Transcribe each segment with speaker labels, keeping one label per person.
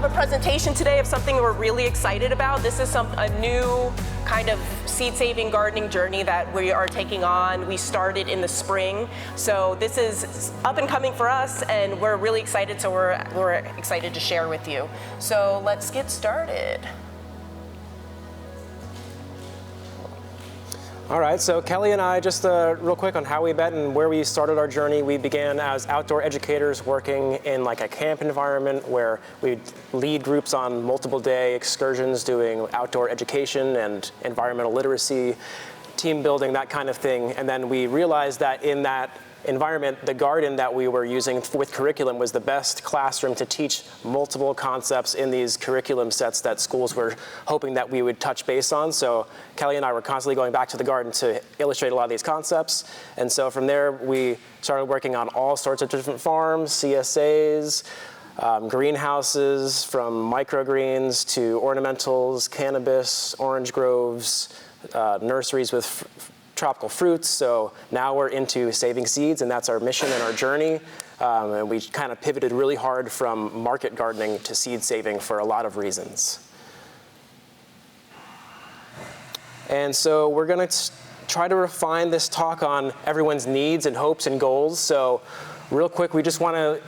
Speaker 1: have a presentation today of something we're really excited about. This is a new kind of seed-saving gardening journey that we are taking on. We started in the spring, so this is up and coming for us, and we're really excited, so we're excited to share with you. So let's get started.
Speaker 2: All right, so Kelly and I, just real quick on how we met and where we started our journey. We began as outdoor educators working in like a camp environment where we'd lead groups on multiple day excursions doing outdoor education and environmental literacy, team building, that kind of thing. And then we realized that in that environment, the garden that we were using with curriculum was the best classroom to teach multiple concepts in these curriculum sets that schools were hoping that we would touch base on. So Kelly and I were constantly going back to the garden to illustrate a lot of these concepts. And so from there, we started working on all sorts of different farms, CSAs, greenhouses, from microgreens to ornamentals, cannabis, orange groves, nurseries with tropical fruits. So now we're into saving seeds, and that's our mission and our journey. And we kind of pivoted really hard from market gardening to seed saving for a lot of reasons. And so we're going to try to refine this talk on everyone's needs and hopes and goals. So real quick, we just want to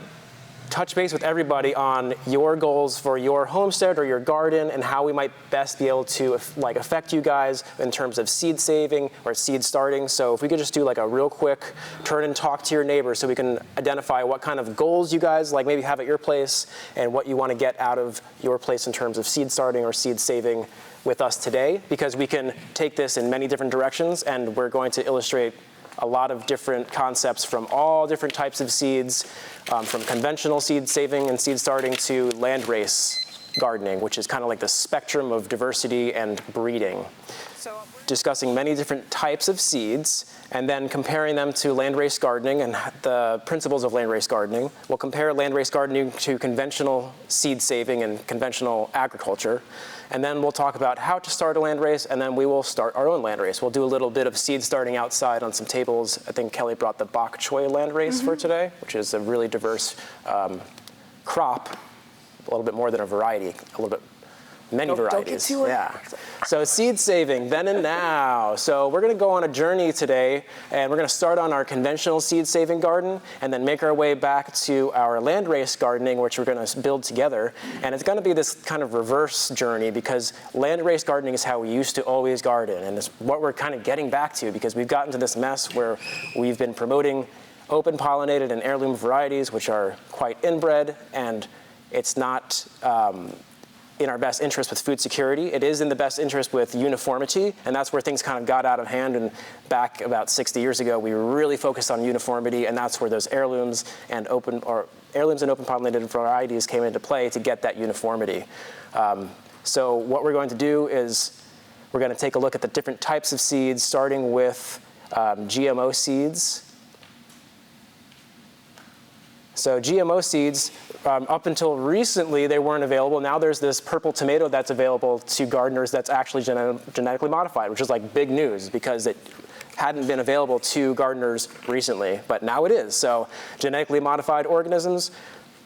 Speaker 2: touch base with everybody on your goals for your homestead or your garden and how we might best be able to affect you guys in terms of seed saving or seed starting. So if we could just do like a real quick turn and talk to your neighbors so we can identify what kind of goals you guys maybe have at your place and what you want to get out of your place in terms of seed starting or seed saving with us today, because we can take this in many different directions, and we're going to illustrate a lot of different concepts from all different types of seeds, from conventional seed saving and seed starting to landrace gardening, which is kind of like the spectrum of diversity and breeding. So discussing many different types of seeds and then comparing them to landrace gardening and the principles of landrace gardening. We'll compare landrace gardening to conventional seed saving and conventional agriculture. And then we'll talk about how to start a landrace, and then we will start our own landrace. We'll do a little bit of seed starting outside on some tables. I think Kelly brought the bok choy landrace for today, which is a really diverse crop, a little bit more than a variety, many varieties.
Speaker 1: Don't get too
Speaker 2: yeah. So seed saving, then and now. So we're going to go on a journey today, and we're going to start on our conventional seed saving garden and then make our way back to our landrace gardening, which we're going to build together. And it's going to be this kind of reverse journey, because landrace gardening is how we used to always garden, and it's what we're kind of getting back to, because we've gotten to this mess where we've been promoting open pollinated and heirloom varieties, which are quite inbred, and it's not in our best interest with food security. It is in the best interest with uniformity, and that's where things kind of got out of hand. And back about 60 years ago, we really focused on uniformity, and that's where those heirlooms and open pollinated varieties came into play to get that uniformity. So what we're going to do is we're going to take a look at the different types of seeds, starting with GMO seeds. So GMO seeds, up until recently, they weren't available. Now there's this purple tomato that's available to gardeners that's actually genetically modified, which is like big news, because it hadn't been available to gardeners recently, but now it is. So genetically modified organisms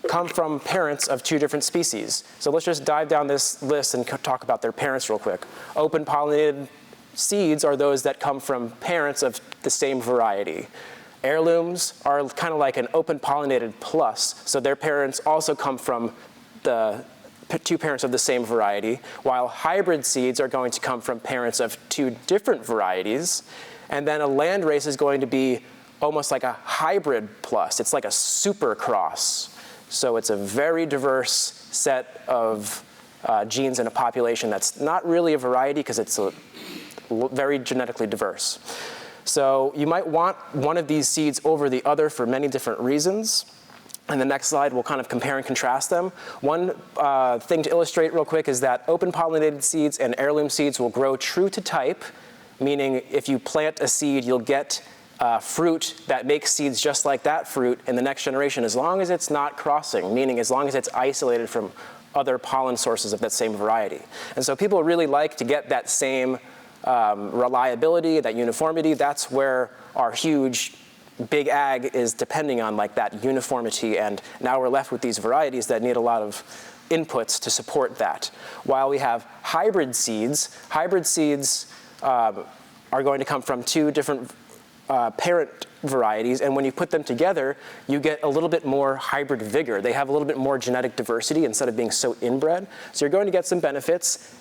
Speaker 2: come from parents of two different species. So let's just dive down this list and talk about their parents real quick. Open pollinated seeds are those that come from parents of the same variety. Heirlooms are kind of like an open pollinated plus, so their parents also come from the two parents of the same variety, while hybrid seeds are going to come from parents of two different varieties. And then a landrace is going to be almost like a hybrid plus. It's like a super cross. So it's a very diverse set of genes in a population that's not really a variety, because it's very genetically diverse. So you might want one of these seeds over the other for many different reasons. In the next slide, we'll kind of compare and contrast them. One thing to illustrate real quick is that open pollinated seeds and heirloom seeds will grow true to type, meaning if you plant a seed, you'll get fruit that makes seeds just like that fruit in the next generation, as long as it's not crossing, meaning as long as it's isolated from other pollen sources of that same variety. And so people really like to get that same reliability, that uniformity. That's where our huge big ag is depending on, like that uniformity. And now we're left with these varieties that need a lot of inputs to support that. While we have hybrid seeds are going to come from two different parent varieties, and when you put them together, you get a little bit more hybrid vigor. They have a little bit more genetic diversity instead of being so inbred. So you're going to get some benefits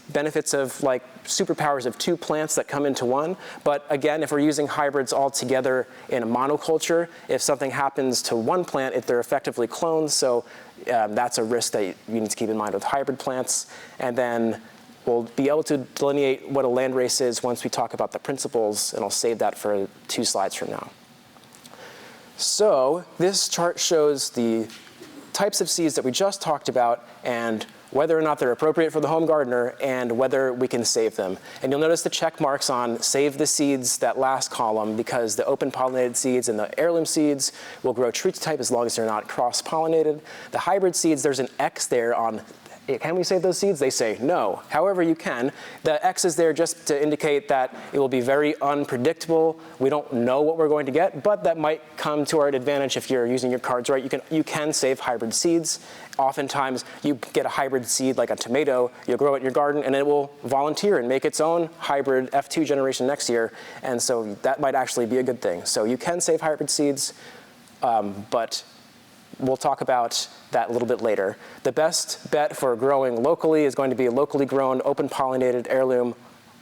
Speaker 2: of like superpowers of two plants that come into one. But again, if we're using hybrids all together in a monoculture, if something happens to one plant, if they're effectively clones, so that's a risk that you need to keep in mind with hybrid plants. And then we'll be able to delineate what a landrace is once we talk about the principles, and I'll save that for 2 slides from now. So this chart shows the types of seeds that we just talked about and whether or not they're appropriate for the home gardener and whether we can save them. And you'll notice the check marks on save the seeds, that last column, because the open pollinated seeds and the heirloom seeds will grow true to type as long as they're not cross-pollinated. The hybrid seeds, there's an X there on can we save those seeds? They say no. However, you can. The X is there just to indicate that it will be very unpredictable. We don't know what we're going to get, but that might come to our advantage if you're using your cards right. You can save hybrid seeds. Oftentimes, you get a hybrid seed like a tomato, you'll grow it in your garden, and it will volunteer and make its own hybrid F2 generation next year, and so that might actually be a good thing. So you can save hybrid seeds, but we'll talk about that a little bit later. The best bet for growing locally is going to be locally grown, open pollinated heirloom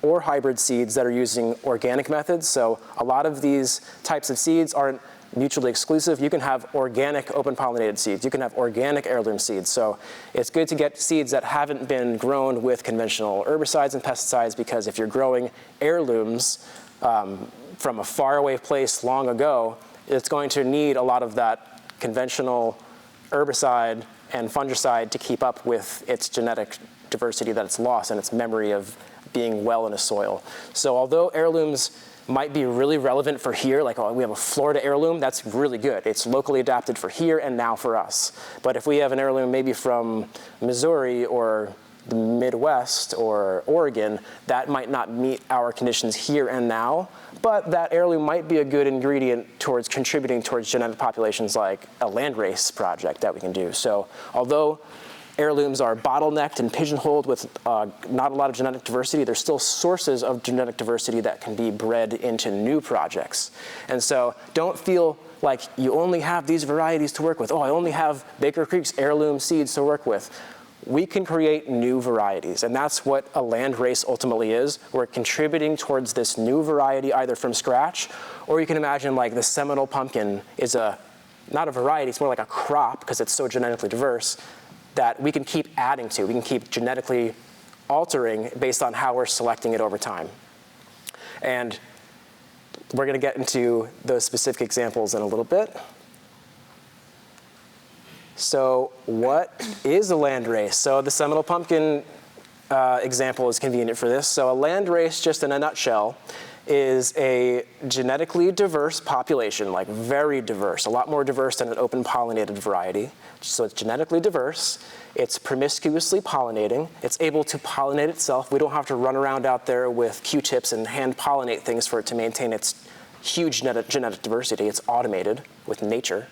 Speaker 2: or hybrid seeds that are using organic methods. So a lot of these types of seeds aren't mutually exclusive. You can have organic open pollinated seeds. You can have organic heirloom seeds. So it's good to get seeds that haven't been grown with conventional herbicides and pesticides, because if you're growing heirlooms from a faraway place long ago, it's going to need a lot of that conventional herbicide and fungicide to keep up with its genetic diversity that it's lost and its memory of being well in a soil. So although heirlooms might be really relevant for here, like we have a Florida heirloom, that's really good. It's locally adapted for here and now for us. But if we have an heirloom maybe from Missouri or the Midwest or Oregon, that might not meet our conditions here and now, but that heirloom might be a good ingredient towards contributing towards genetic populations like a landrace project that we can do. So although heirlooms are bottlenecked and pigeonholed with not a lot of genetic diversity, they're still sources of genetic diversity that can be bred into new projects. And so don't feel like you only have these varieties to work with. Oh, I only have Baker Creek's heirloom seeds to work with. We can create new varieties, and that's what a landrace ultimately is. We're contributing towards this new variety either from scratch, or you can imagine like the Seminole pumpkin is not a variety, it's more like a crop because it's so genetically diverse that we can keep adding to. We can keep genetically altering based on how we're selecting it over time. And we're going to get into those specific examples in a little bit. So what is a landrace? So the Seminole pumpkin example is convenient for this. So a landrace, just in a nutshell, is a genetically diverse population, like very diverse, a lot more diverse than an open pollinated variety. So it's genetically diverse. It's promiscuously pollinating. It's able to pollinate itself. We don't have to run around out there with Q-tips and hand pollinate things for it to maintain its huge genetic diversity. It's automated with nature.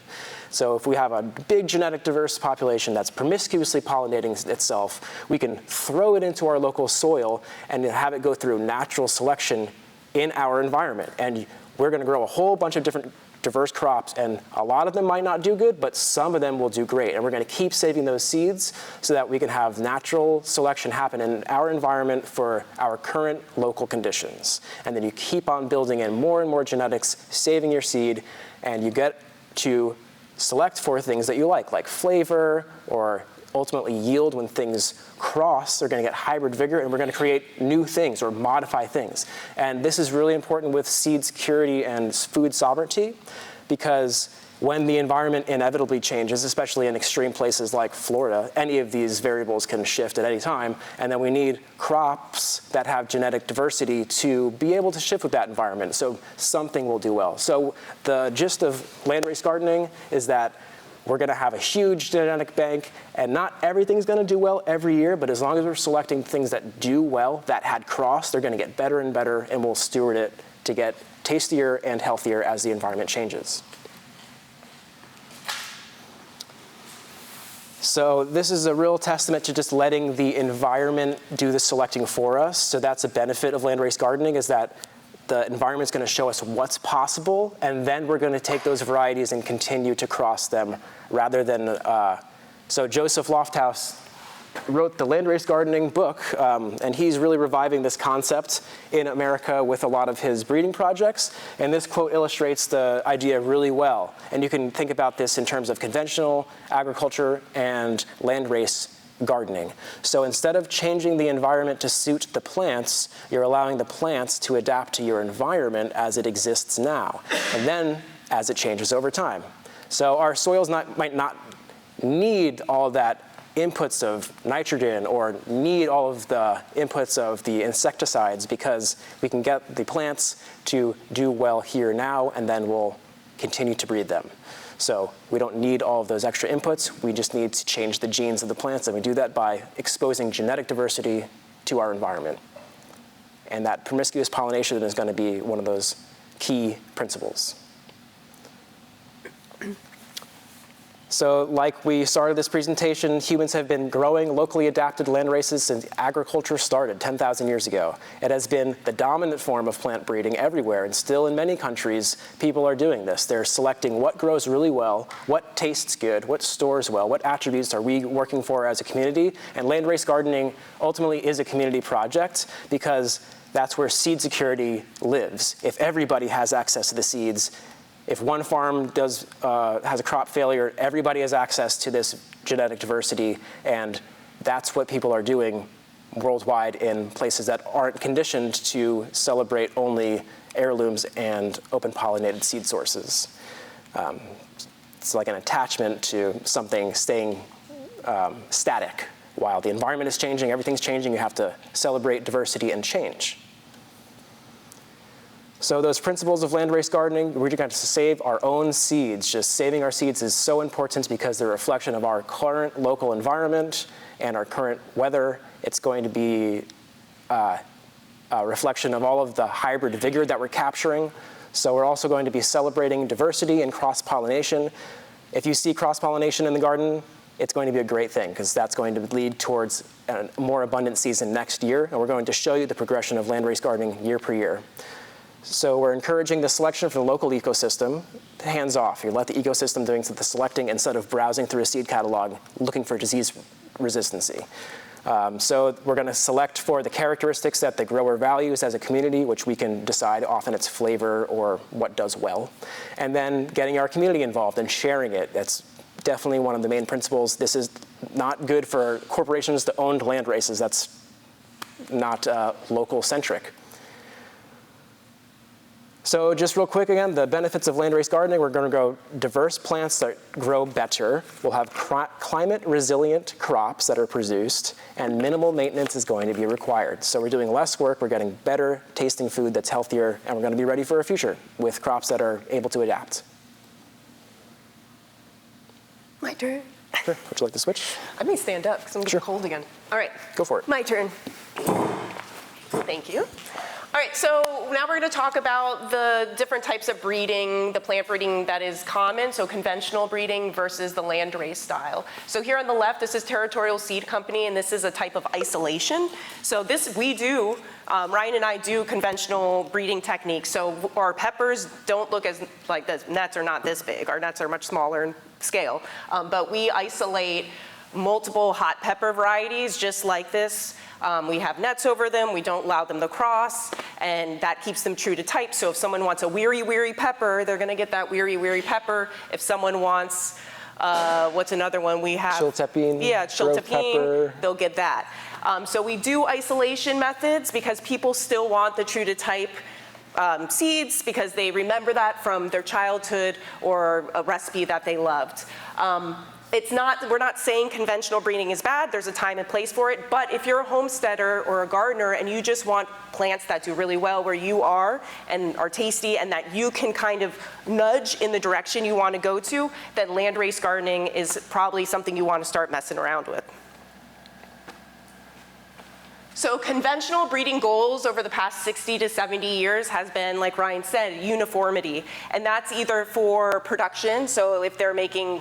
Speaker 2: So if we have a big genetic diverse population that's promiscuously pollinating itself, we can throw it into our local soil and have it go through natural selection in our environment. And we're going to grow a whole bunch of different diverse crops, and a lot of them might not do good, but some of them will do great. And we're going to keep saving those seeds so that we can have natural selection happen in our environment for our current local conditions. And then you keep on building in more and more genetics, saving your seed, and you get to select for things that you like flavor or ultimately yield. When things cross, they're going to get hybrid vigor, and we're going to create new things or modify things. And this is really important with seed security and food sovereignty, because when the environment inevitably changes, especially in extreme places like Florida, any of these variables can shift at any time, and then we need crops that have genetic diversity to be able to shift with that environment, so something will do well. So the gist of landrace gardening is that we're going to have a huge genetic bank, and not everything's going to do well every year, but as long as we're selecting things that do well, that had cross, they're going to get better and better, and we'll steward it to get tastier and healthier as the environment changes. So this is a real testament to just letting the environment do the selecting for us. So that's a benefit of landrace gardening, is that the environment's going to show us what's possible, and then we're going to take those varieties and continue to cross them rather than, so Joseph Lofthouse wrote the landrace gardening book, and he's really reviving this concept in America with a lot of his breeding projects. And this quote illustrates the idea really well. And you can think about this in terms of conventional agriculture and landrace gardening. So instead of changing the environment to suit the plants, you're allowing the plants to adapt to your environment as it exists now, and then as it changes over time. So our soils might not need all of that inputs of nitrogen or need all of the inputs of the insecticides, because we can get the plants to do well here now, and then we'll continue to breed them. So we don't need all of those extra inputs. We just need to change the genes of the plants, and we do that by exposing genetic diversity to our environment. And that promiscuous pollination is going to be one of those key principles. So like we started this presentation, humans have been growing locally adapted landraces since agriculture started 10,000 years ago. It has been the dominant form of plant breeding everywhere, and still in many countries, people are doing this. They're selecting what grows really well, what tastes good, what stores well, what attributes are we working for as a community. And landrace gardening ultimately is a community project, because that's where seed security lives. If everybody has access to the seeds, if one farm has a crop failure, everybody has access to this genetic diversity, and that's what people are doing worldwide in places that aren't conditioned to celebrate only heirlooms and open pollinated seed sources. It's like an attachment to something staying static. While the environment is changing, everything's changing, you have to celebrate diversity and change. So those principles of landrace gardening, we're going to save our own seeds. Just saving our seeds is so important because they're a reflection of our current local environment and our current weather. It's going to be a reflection of all of the hybrid vigor that we're capturing. So we're also going to be celebrating diversity and cross-pollination. If you see cross-pollination in the garden, it's going to be a great thing, because that's going to lead towards a more abundant season next year. And we're going to show you the progression of landrace gardening year per year. So we're encouraging the selection from the local ecosystem, hands off. You let the ecosystem doing the selecting instead of browsing through a seed catalog looking for disease resistancy. So we're going to select for the characteristics that the grower values as a community, which we can decide. Often it's flavor or what does well. And then getting our community involved and sharing it. That's definitely one of the main principles. This is not good for corporations that own land races. That's not local centric. So just real quick again, the benefits of landrace gardening, we're going to grow diverse plants that grow better. We'll have climate-resilient crops that are produced, and minimal maintenance is going to be required. So we're doing less work, we're getting better tasting food that's healthier, and we're going to be ready for a future with crops that are able to adapt.
Speaker 1: My turn.
Speaker 2: Sure. Would you like to switch?
Speaker 1: I may stand up because I'm getting cold again. All right.
Speaker 2: Go for it.
Speaker 1: My turn. Thank you. All right, so now we're going to talk about the different types of breeding, the plant breeding that is common, so conventional breeding versus the landrace style. So here on the left, this is Territorial Seed Company, and this is a type of isolation. So this we do, Ryan and I do conventional breeding techniques. So our peppers don't look as, like the nets are not this big. Our nets are much smaller in scale. But we isolate multiple hot pepper varieties just like this. We have nets over them, we don't allow them to cross, and that keeps them true to type. So if someone wants a weary pepper, they're gonna get that weary pepper. If someone wants, what's another one we have?
Speaker 2: Chiltepine.
Speaker 1: Yeah, chiltepine, they'll get that. So we do isolation methods because people still want the true to type seeds because they remember that from their childhood or a recipe that they loved. We're not saying conventional breeding is bad, there's a time and place for it, but if you're a homesteader or a gardener and you just want plants that do really well where you are and are tasty and that you can kind of nudge in the direction you want to go to, then landrace gardening is probably something you want to start messing around with. So conventional breeding goals over the past 60 to 70 years has been, like Ryan said, uniformity. And that's either for production, so if they're making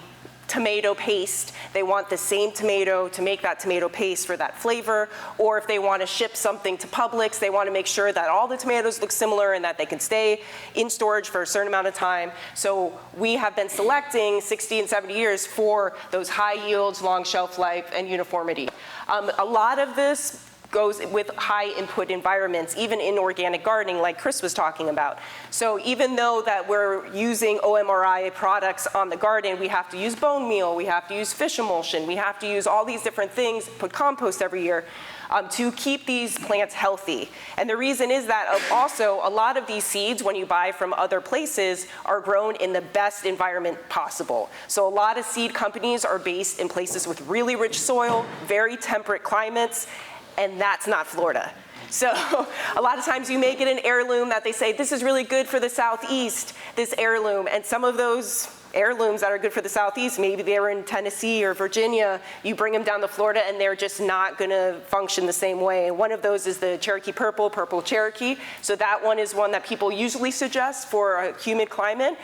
Speaker 1: tomato paste, they want the same tomato to make that tomato paste for that flavor, or if they want to ship something to Publix, they want to make sure that all the tomatoes look similar and that they can stay in storage for a certain amount of time. So we have been selecting 60 and 70 years for those high yields, long shelf life, and uniformity. A lot of this goes with high input environments, even in organic gardening like Chris was talking about. So even though that we're using OMRI products on the garden, we have to use bone meal, we have to use fish emulsion, we have to use all these different things, put compost every year to keep these plants healthy. And the reason is that also a lot of these seeds, when you buy from other places, are grown in the best environment possible. So a lot of seed companies are based in places with really rich soil, very temperate climates, and that's not Florida. So a lot of times you may get an heirloom that they say, this is really good for the Southeast, this heirloom. And some of those heirlooms that are good for the Southeast, maybe they were in Tennessee or Virginia, you bring them down to Florida and they're just not gonna function the same way. And one of those is the Cherokee Purple Cherokee. So that one is one that people usually suggest for a humid climate.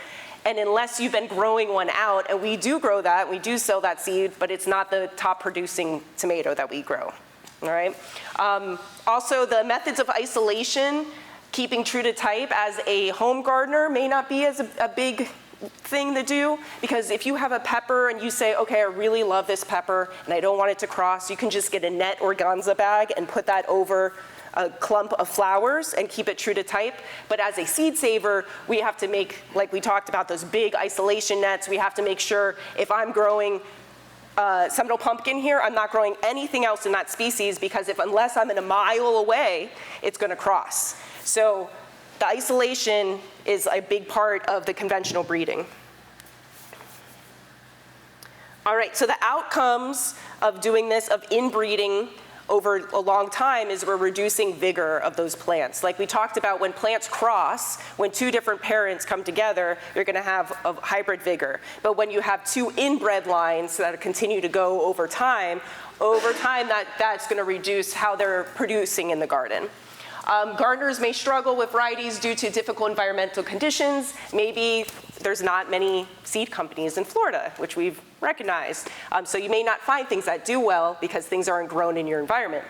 Speaker 1: And unless you've been growing one out, and we do grow that, we do sell that seed, but it's not the top producing tomato that we grow. All right. Also, the methods of isolation, keeping true to type as a home gardener may not be as a big thing to do, because if you have a pepper and you say, okay, I really love this pepper and I don't want it to cross, you can just get a net organza bag and put that over a clump of flowers and keep it true to type. But as a seed saver, we have to make, like we talked about, those big isolation nets. We have to make sure if I'm growing Seminole pumpkin here, I'm not growing anything else in that species, because unless I'm in a mile away, it's going to cross. So the isolation is a big part of the conventional breeding. All right, so the outcomes of doing this, of inbreeding over a long time, is we're reducing vigor of those plants. Like we talked about, when plants cross, when two different parents come together, you're gonna have a hybrid vigor. But when you have two inbred lines that continue to go over time that's gonna reduce how they're producing in the garden. Gardeners may struggle with varieties due to difficult environmental conditions. Maybe there's not many seed companies in Florida, which we've recognized. So you may not find things that do well because things aren't grown in your environment.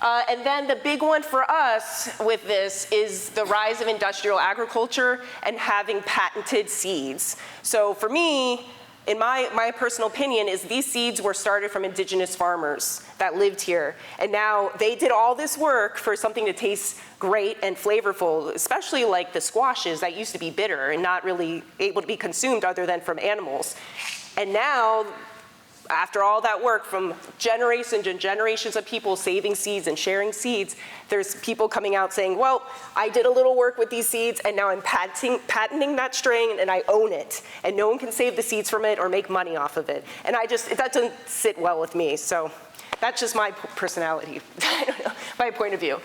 Speaker 1: And then the big one for us with this is the rise of industrial agriculture and having patented seeds. So for me, in my personal opinion, is these seeds were started from indigenous farmers that lived here. And now they did all this work for something to taste great and flavorful, especially like the squashes that used to be bitter and not really able to be consumed other than from animals. And now, after all that work from generations and generations of people saving seeds and sharing seeds, there's people coming out saying, well, I did a little work with these seeds and now I'm patenting that strain and I own it. And no one can save the seeds from it or make money off of it. And that doesn't sit well with me. So that's just my personality, I don't know, my point of view.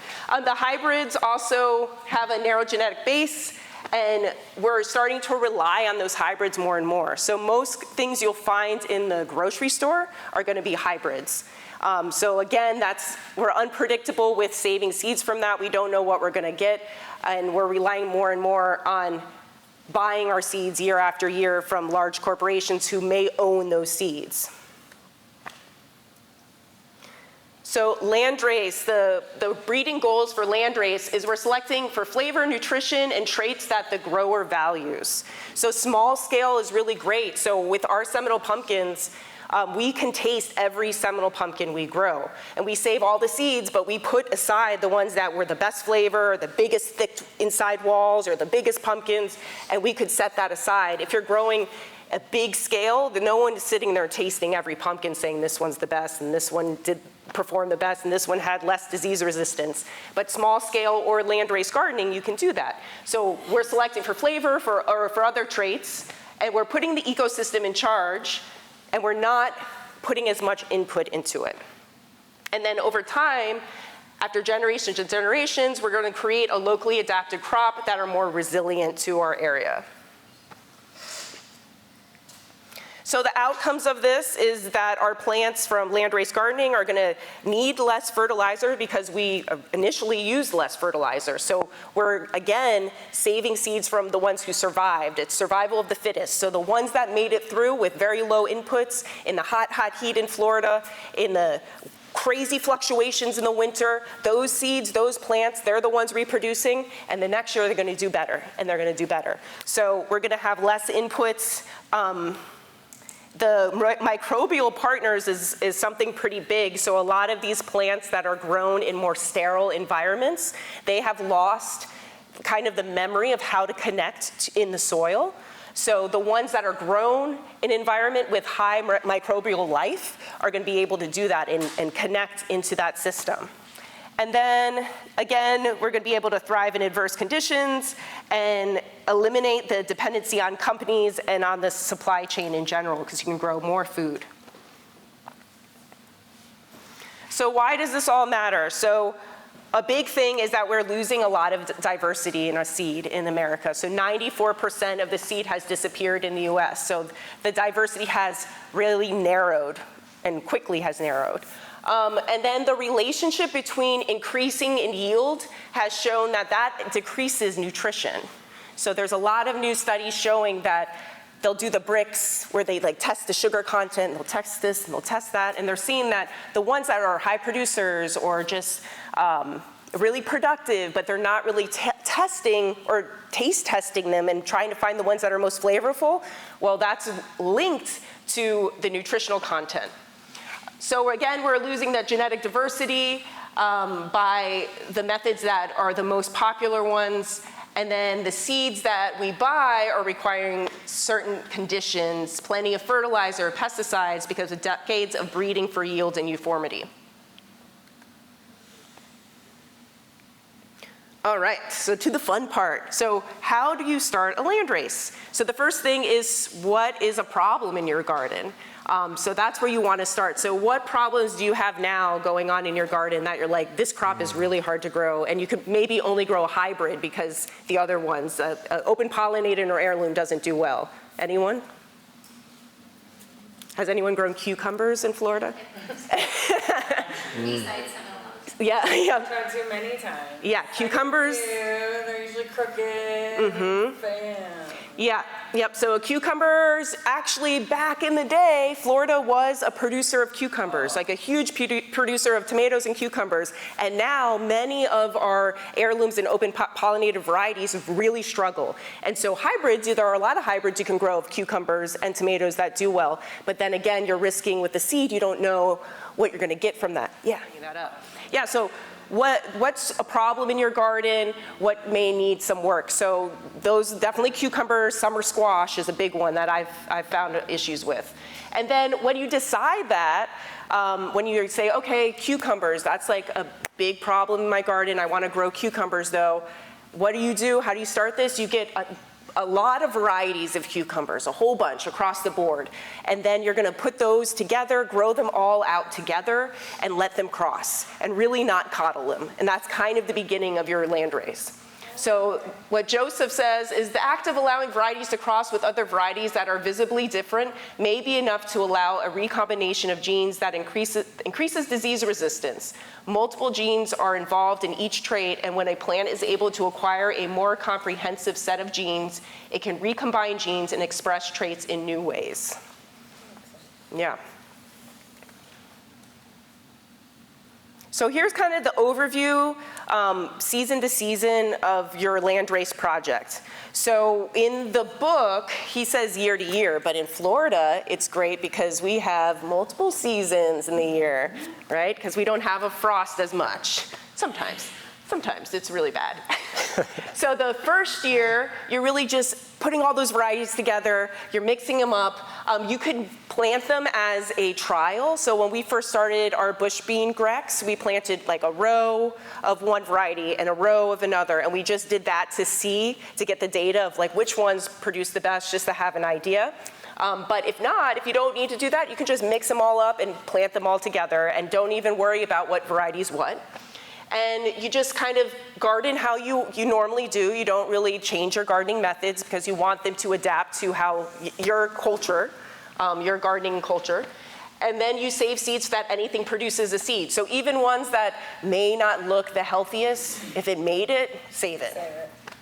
Speaker 1: The hybrids also have a narrow genetic base, and we're starting to rely on those hybrids more and more. So most things you'll find in the grocery store are going to be hybrids. So again, we're unpredictable with saving seeds from that. We don't know what we're going to get, and we're relying more and more on buying our seeds year after year from large corporations who may own those seeds. So landrace, the breeding goals for landrace is we're selecting for flavor, nutrition, and traits that the grower values. So small scale is really great. So with our Seminole pumpkins, we can taste every Seminole pumpkin we grow. And we save all the seeds, but we put aside the ones that were the best flavor, the biggest thick inside walls, or the biggest pumpkins, and we could set that aside. If you're growing a big scale, then no one is sitting there tasting every pumpkin saying this one's the best and this one did perform the best and this one had less disease resistance. But small scale or landrace gardening, you can do that. So we're selecting for flavor or for other traits, and we're putting the ecosystem in charge, and we're not putting as much input into it. And then over time, after generations and generations, we're going to create a locally adapted crop that are more resilient to our area. So the outcomes of this is that our plants from landrace gardening are going to need less fertilizer because we initially used less fertilizer. So we're, again, saving seeds from the ones who survived. It's survival of the fittest. So the ones that made it through with very low inputs in the hot, hot heat in Florida, in the crazy fluctuations in the winter, those seeds, those plants, they're the ones reproducing, and the next year they're going to do better, and they're going to do better. So we're going to have less inputs. The microbial partners is something pretty big. So a lot of these plants that are grown in more sterile environments, they have lost kind of the memory of how to connect in the soil. So the ones that are grown in an environment with high microbial life are going to be able to do that and connect into that system. And then, again, we're going to be able to thrive in adverse conditions and eliminate the dependency on companies and on the supply chain in general, because you can grow more food. So why does this all matter? So a big thing is that we're losing a lot of diversity in our seed in America. So 94% of the seed has disappeared in the US. So the diversity has really narrowed and quickly has narrowed. And then the relationship between increasing in yield has shown that that decreases nutrition. So there's a lot of new studies showing that they'll do the bricks where they like test the sugar content, and they'll test this and they'll test that, and they're seeing that the ones that are high producers or just really productive, but they're not really testing or taste testing them and trying to find the ones that are most flavorful, well, that's linked to the nutritional content. So again, we're losing that genetic diversity by the methods that are the most popular ones. And then the seeds that we buy are requiring certain conditions, plenty of fertilizer, pesticides, because of decades of breeding for yield and uniformity. All right, so to the fun part. So how do you start a landrace? So the first thing is, what is a problem in your garden? So that's where you want to start. So what problems do you have now going on in your garden that you're like, this crop is really hard to grow, and you could maybe only grow a hybrid because the other ones, open pollinated or heirloom doesn't do well. Anyone? Has anyone grown cucumbers in Florida? Yeah, yeah.
Speaker 3: I've tried too many times.
Speaker 1: Yeah, cucumbers.
Speaker 3: They're usually crooked.
Speaker 1: Yeah, yep, so cucumbers, actually back in the day, Florida was a producer of cucumbers, like a huge producer of tomatoes and cucumbers. And now many of our heirlooms and open pollinated varieties really struggle. And so hybrids, there are a lot of hybrids you can grow of cucumbers and tomatoes that do well. But then again, you're risking with the seed, you don't know what you're gonna get from that. Yeah. Yeah, so what's a problem in your garden? What may need some work? So those definitely cucumbers, summer squash is a big one that I've found issues with. And then when you decide that, when you say, okay, cucumbers, that's like a big problem in my garden. I want to grow cucumbers though. What do you do? How do you start this? You get a lot of varieties of cucumbers, a whole bunch across the board. And then you're gonna put those together, grow them all out together, and let them cross, and really not coddle them. And that's kind of the beginning of your landrace. So what Joseph says is the act of allowing varieties to cross with other varieties that are visibly different may be enough to allow a recombination of genes that increases disease resistance. Multiple genes are involved in each trait, and when a plant is able to acquire a more comprehensive set of genes, it can recombine genes and express traits in new ways. Yeah. So here's kind of the overview, season to season of your landrace project. So in the book, he says year to year, but in Florida, it's great because we have multiple seasons in the year, right? Because we don't have a frost as much. Sometimes it's really bad. So the first year, you're really just putting all those varieties together, you're mixing them up. You could plant them as a trial. So when we first started our bush bean grex, we planted like a row of one variety and a row of another, and we just did that to get the data of like which ones produce the best, just to have an idea. But if not, if you don't need to do that, you can just mix them all up and plant them all together and don't even worry about what varieties what. And you just kind of garden how you normally do. You don't really change your gardening methods because you want them to adapt to how your culture your gardening culture. And then you save seeds so that anything produces a seed. So even ones that may not look the healthiest, if it made it, save it.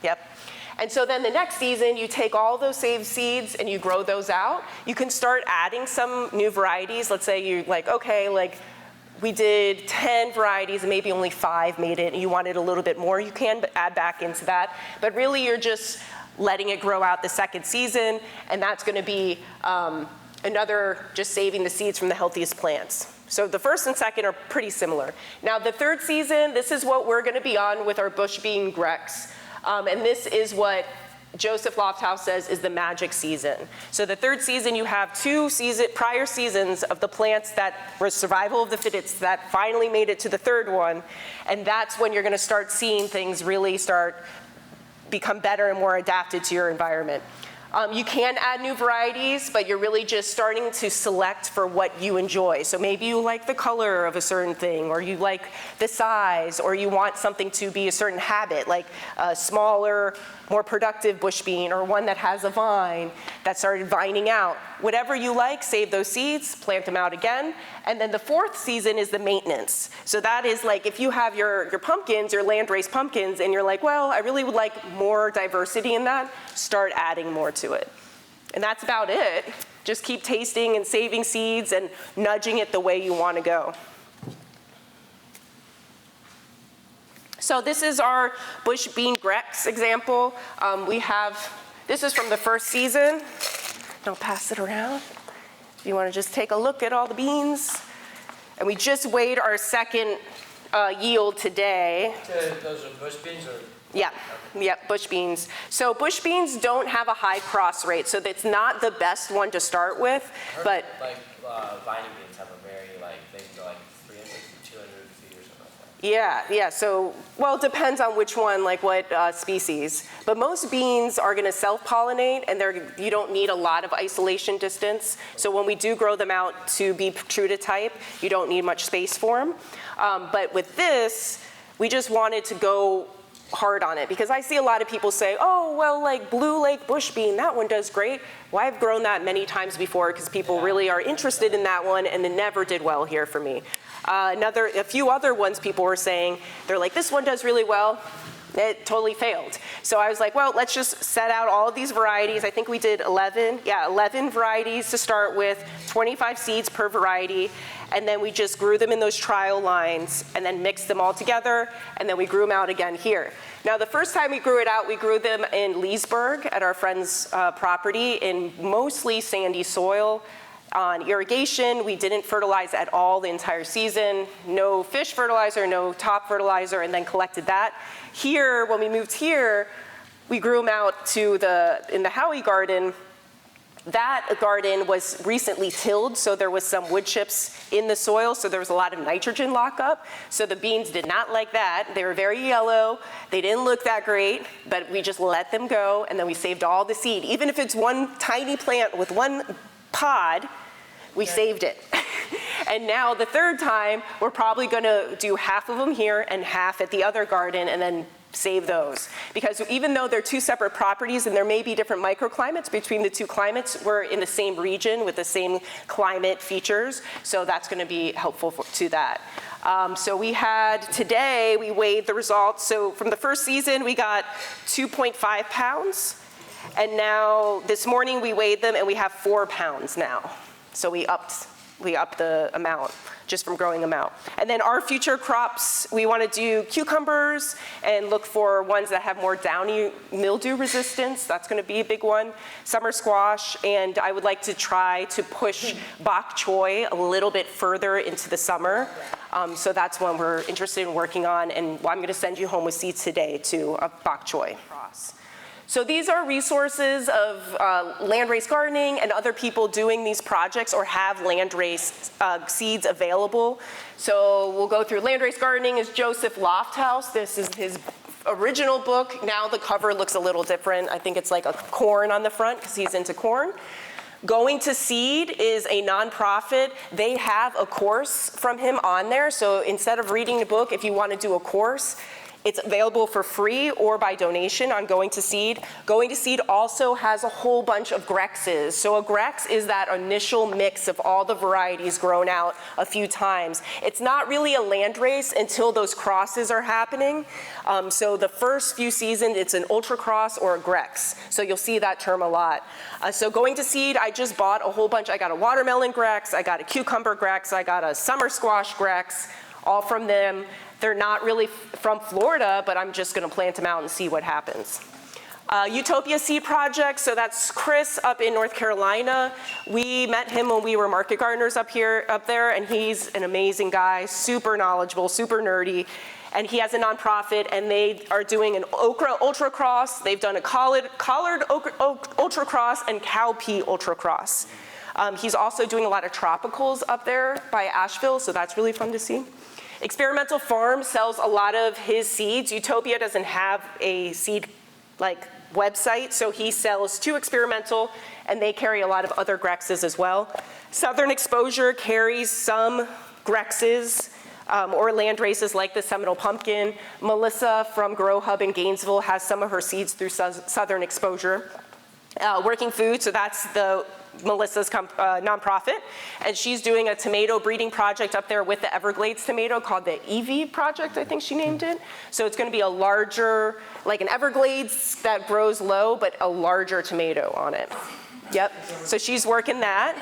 Speaker 1: Yep. And so then the next season, you take all those saved seeds and you grow those out. You can start adding some new varieties. Let's say you're like, okay, like we did 10 varieties and maybe only 5 made it and you wanted a little bit more, you can add back into that. But really you're just letting it grow out the second season, and that's gonna be another just saving the seeds from the healthiest plants. So the first and second are pretty similar. Now the third season, this is what we're gonna be on with our bush bean Grex. And this is what Joseph Lofthouse says is the magic season. So the third season, you have 2 prior seasons of the plants that were survival of the fittest that finally made it to the third one. And that's when you're gonna start seeing things really start become better and more adapted to your environment. You can add new varieties, but you're really just starting to select for what you enjoy. So maybe you like the color of a certain thing, or you like the size, or you want something to be a certain habit, like a smaller, more productive bush bean, or one that has a vine that started vining out. Whatever you like, save those seeds, plant them out again. And then the fourth season is the maintenance. So that is like if you have your pumpkins, your landrace pumpkins, and you're like, well, I really would like more diversity in that, start adding more to it. And that's about it. Just keep tasting and saving seeds and nudging it the way you want to go. So this is our bush bean Grex example. This is from the first season. I'll pass it around. If you want to just take a look at all the beans. And we just weighed our second yield today.
Speaker 4: Those are bush beans or?
Speaker 1: Yeah, yep, bush beans. So bush beans don't have a high cross rate, so it's not the best one to start with, but.
Speaker 4: Like vining beans have a very, they can go like 300 to 200 feet or something like that.
Speaker 1: Yeah, so, well, it depends on which one, like what species. But most beans are gonna self-pollinate, and you don't need a lot of isolation distance. So when we do grow them out to be true to type, you don't need much space for them. But with this, we just wanted to go hard on it, because I see a lot of people say, oh, well, like Blue Lake bush bean, that one does great. Well, I've grown that many times before because people really are interested in that one, and it never did well here for me. A few other ones people were saying, they're like, this one does really well. It totally failed. So I was like, well, let's just set out all of these varieties. I think we did 11 varieties to start with, 25 seeds per variety. And then we just grew them in those trial lines and then mixed them all together. And then we grew them out again here. Now, the first time we grew it out, we grew them in Leesburg at our friend's property in mostly sandy soil. On irrigation, we didn't fertilize at all the entire season. No fish fertilizer, no top fertilizer, and then collected that. Here, when we moved here, we grew them out in the Howie garden. That garden was recently tilled, so there was some wood chips in the soil, so there was a lot of nitrogen lockup. So the beans did not like that. They were very yellow. They didn't look that great, but we just let them go, and then we saved all the seed. Even if it's one tiny plant with one pod, we saved it. And now the third time, we're probably gonna do half of them here and half at the other garden, and then save those. Because even though they're 2 separate properties and there may be different microclimates between the 2 climates, we're in the same region with the same climate features, so that's gonna be helpful to that. So today we weighed the results. So from the first season, we got 2.5 pounds. And now this morning we weighed them and we have 4 pounds now. So we upped the amount just from growing them out. And then our future crops, we want to do cucumbers and look for ones that have more downy mildew resistance. That's going to be a big one. Summer squash, and I would like to try to push bok choy a little bit further into the summer. So that's one we're interested in working on, and I'm going to send you home with seeds today too of bok choy. So these are resources of landrace gardening and other people doing these projects or have landrace seeds available. So we'll go through landrace gardening is Joseph Lofthouse. This is his original book. Now the cover looks a little different. I think it's like a corn on the front because he's into corn. Going to Seed is a nonprofit. They have a course from him on there. So instead of reading the book, if you want to do a course, It's available for free or by donation on Going to Seed. Going to Seed also has a whole bunch of grexes. So a grex is that initial mix of all the varieties grown out a few times. It's not really a landrace until those crosses are happening. So the first few seasons, it's an ultra cross or a grex. So you'll see that term a lot. So Going to Seed, I just bought a whole bunch. I got a watermelon grex, I got a cucumber grex, I got a summer squash grex, all from them. They're not really from Florida, but I'm just gonna plant them out and see what happens. Utopia Seed Project, so that's Chris up in North Carolina. We met him when we were market gardeners up there, and he's an amazing guy, super knowledgeable, super nerdy. And he has a nonprofit, and they are doing an okra ultra cross. They've done a collard ultra cross and cowpea ultra cross. He's also doing a lot of tropicals up there by Asheville, so that's really fun to see. Experimental Farm sells a lot of his seeds. Utopia doesn't have a seed website, so he sells to Experimental, and they carry a lot of other grexes as well. Southern Exposure carries some grexes or landraces like the Seminole Pumpkin. Melissa from Grow Hub in Gainesville has some of her seeds through Southern Exposure. Working Food, so that's Melissa's nonprofit, and she's doing a tomato breeding project up there with the Everglades tomato called the Evie Project, I think she named it. So it's gonna be a larger, like an Everglades that grows low, but a larger tomato on it. Yep, so she's working that.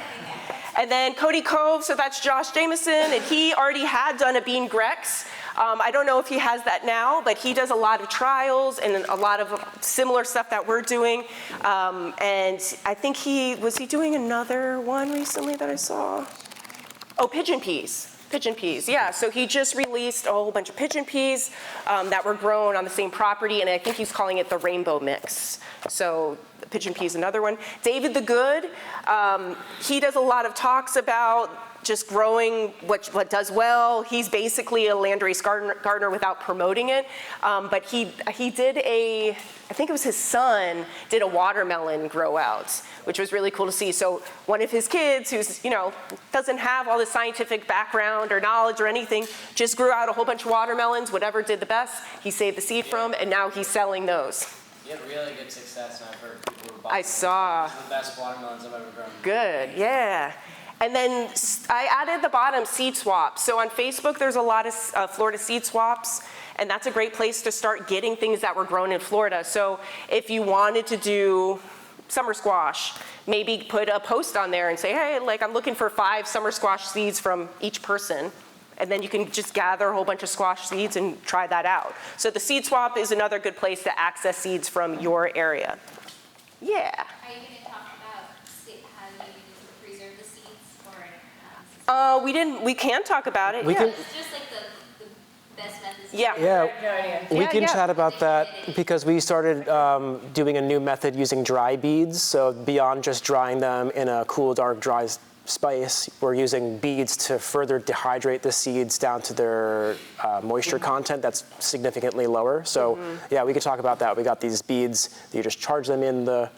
Speaker 1: And then Cody Cove, so that's Josh Jameson, and he already had done a bean grex. I don't know if he has that now, but he does a lot of trials and a lot of similar stuff that we're doing. And I think was he doing another one recently that I saw? Oh, pigeon peas. Pigeon peas, yeah. So he just released a whole bunch of pigeon peas that were grown on the same property, and I think he's calling it the rainbow mix. So pigeon peas, another one. David the Good, he does a lot of talks about just growing what does well. He's basically a landrace gardener without promoting it. But he did I think it was his son, did a watermelon grow out, which was really cool to see. So one of his kids who's, doesn't have all the scientific background or knowledge or anything, just grew out a whole bunch of watermelons, whatever did the best, he saved the seed from, and now he's selling those.
Speaker 4: You had really good success, and I've heard people who bought
Speaker 1: I saw.
Speaker 4: the best watermelons I've ever grown.
Speaker 1: Good, yeah. And then I added the bottom seed swaps. So on Facebook, there's a lot of Florida seed swaps, and that's a great place to start getting things that were grown in Florida. So if you wanted to do summer squash, maybe put a post on there and say, hey, I'm looking for 5 summer squash seeds from each person. And then you can just gather a whole bunch of squash seeds and try that out. So the seed swap is another good place to access seeds from your area. Yeah.
Speaker 5: Are you going to talk about how you preserve the seeds, or?
Speaker 1: We can talk about it.
Speaker 2: We
Speaker 1: yeah.
Speaker 2: can-
Speaker 5: It's just like the best methods.
Speaker 1: Yeah.
Speaker 2: Yeah,
Speaker 3: No idea.
Speaker 2: we can
Speaker 1: yeah.
Speaker 2: chat about that because we started doing a new method using dry beads. So beyond just drying them in a cool, dark, dry space, we're using beads to further dehydrate the seeds down to their moisture content that's significantly lower. So yeah, we could talk about that. We got these beads that you just charge them in the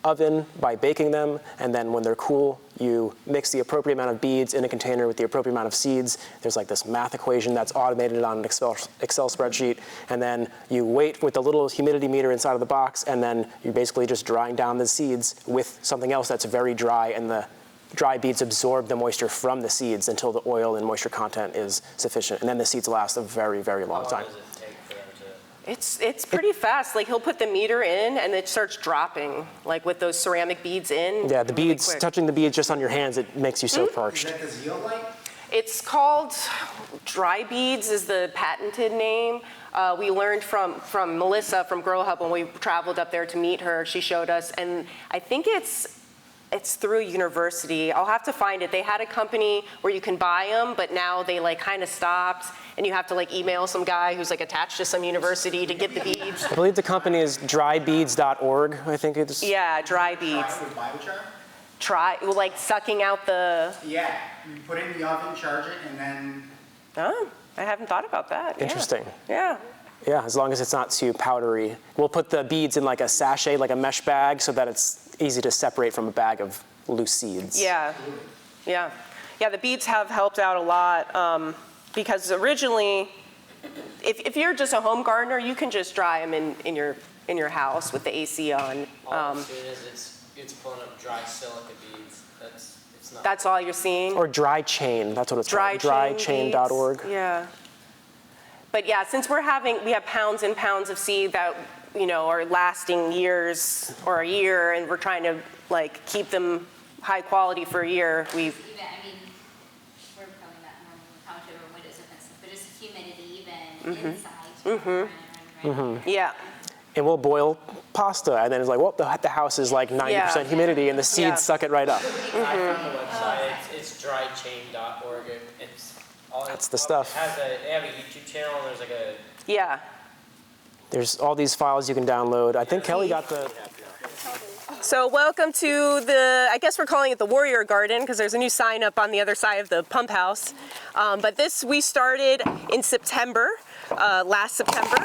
Speaker 2: oven by baking them, and then when they're cool, you mix the appropriate amount of beads in a container with the appropriate amount of seeds. There's this math equation that's automated on an Excel spreadsheet, and then you wait with the little humidity meter inside of the box, and then you're basically just drying down the seeds with something else that's very dry, and the dry beads absorb the moisture from the seeds until the oil and moisture content is sufficient, and then the seeds last a very, very long time.
Speaker 4: How long does it take for them to?
Speaker 1: It's pretty fast. He'll put the meter in and it starts dropping, with those ceramic beads in.
Speaker 2: Yeah, the
Speaker 1: really
Speaker 2: beads,
Speaker 1: quick.
Speaker 2: touching the beads just on your hands, it makes you so parched.
Speaker 6: Is that the zeolite?
Speaker 1: It's called dry beads is the patented name. We learned from Melissa from Grow Hub when we traveled up there to meet her. She showed us, and I think it's through a university. I'll have to find it. They had a company where you can buy them, but now they kind of stopped, and you have to email some guy who's attached to some university to get the beads.
Speaker 2: I believe the company is drybeads.org, I think it's.
Speaker 1: Yeah, dry beads.
Speaker 6: With biochar?
Speaker 1: Sucking out the.
Speaker 6: Yeah, you put it in the oven, charge it, and then
Speaker 1: Oh, I haven't thought about that. Yeah.
Speaker 2: Interesting.
Speaker 1: Yeah.
Speaker 2: Yeah, as long as it's not too powdery. We'll put the beads in a sachet, a mesh bag, so that it's easy to separate from a bag of loose seeds.
Speaker 1: Yeah. Yeah. Yeah, the beads have helped out a lot because originally if you're just a home gardener, you can just dry them in your house with the AC on.
Speaker 4: All I'm seeing is it's pulling up dry silica beads. It's not.
Speaker 1: That's all you're seeing?
Speaker 2: Or dry chain, that's what it's called. Drychain.org.
Speaker 1: Yeah. But yeah, since we have pounds and pounds of seed that, are lasting years or a year, and we're trying to like keep them high quality for a year,
Speaker 5: Even, I mean, we're probably not normal with how much over windows and stuff, but just humidity even inside.
Speaker 1: yeah.
Speaker 2: And we'll boil pasta, and then it's like, well, the house is like 90% humidity, and the seeds
Speaker 1: Yeah.
Speaker 2: suck it right up.
Speaker 4: I found the website. It's drychain.org.
Speaker 2: That's the stuff.
Speaker 4: They have a YouTube channel, and there's like a.
Speaker 1: Yeah.
Speaker 2: There's all these files you can download. I think Kelly got the.
Speaker 1: So welcome to I guess we're calling it the Warrior Garden because there's a new sign up on the other side of the pump house. But this we started in September, last September.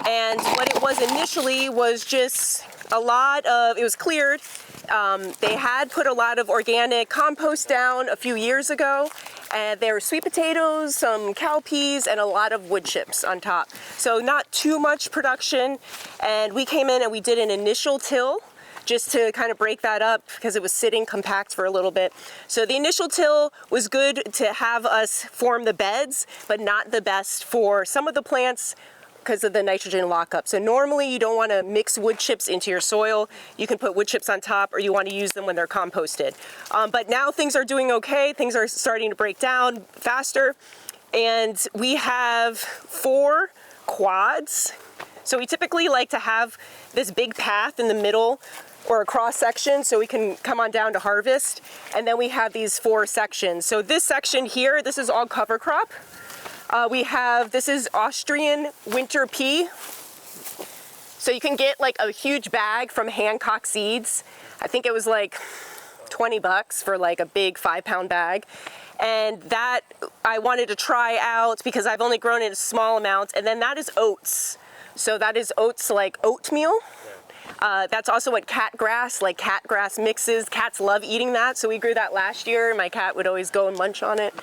Speaker 1: And what it was initially was just it was cleared. They had put a lot of organic compost down a few years ago. And there were sweet potatoes, some cowpeas, and a lot of wood chips on top. So not too much production. And we came in and we did an initial till just to kind of break that up because it was sitting compact for a little bit. So the initial till was good to have us form the beds, but not the best for some of the plants because of the nitrogen lockup. So normally you don't want to mix wood chips into your soil. You can put wood chips on top, or you want to use them when they're composted. But now things are doing okay. Things are starting to break down faster. And we have 4 quads. So we typically like to have this big path in the middle or a cross section so we can come on down to harvest. And then we have these 4 sections. So this section here, this is all cover crop. This is Austrian winter pea. So you can get like a huge bag from Hancock Seeds. I think it was like $20 for like a big 5-pound bag. And that I wanted to try out because I've only grown it in small amounts. And then that is oats. So that is oats like oatmeal. That's also what cat grass mixes. Cats love eating that. So we grew that last year. My cat would always go and munch on it.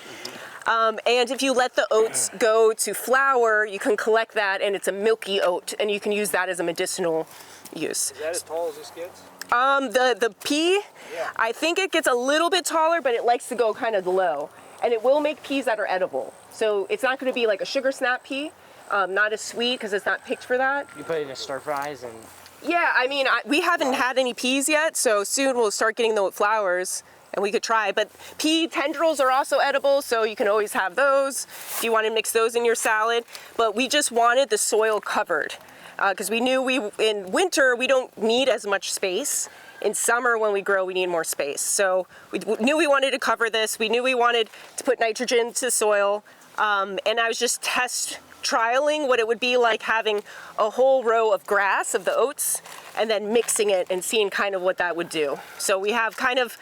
Speaker 1: And if you let the oats go to flour, you can collect that, and it's a milky oat, and you can use that as a medicinal use.
Speaker 7: Is that as tall as this gets?
Speaker 1: The pea, yeah. I think it gets a little bit taller, but it likes to go kind of low. And it will make peas that are edible. So it's not going to be like a sugar snap pea, not as sweet because it's not picked for that.
Speaker 7: You put it in stir fries and...
Speaker 1: Yeah, I mean, we haven't had any peas yet, so soon we'll start getting the flowers. And we could try, but pea tendrils are also edible, so you can always have those if you want to mix those in your salad. But we just wanted the soil covered because we knew in winter we don't need as much space. In summer when we grow, we need more space. So we knew we wanted to cover this. We knew we wanted to put nitrogen to the soil. And I was just trialing what it would be like having a whole row of grass of the oats and then mixing it and seeing kind of what that would do. So we have kind of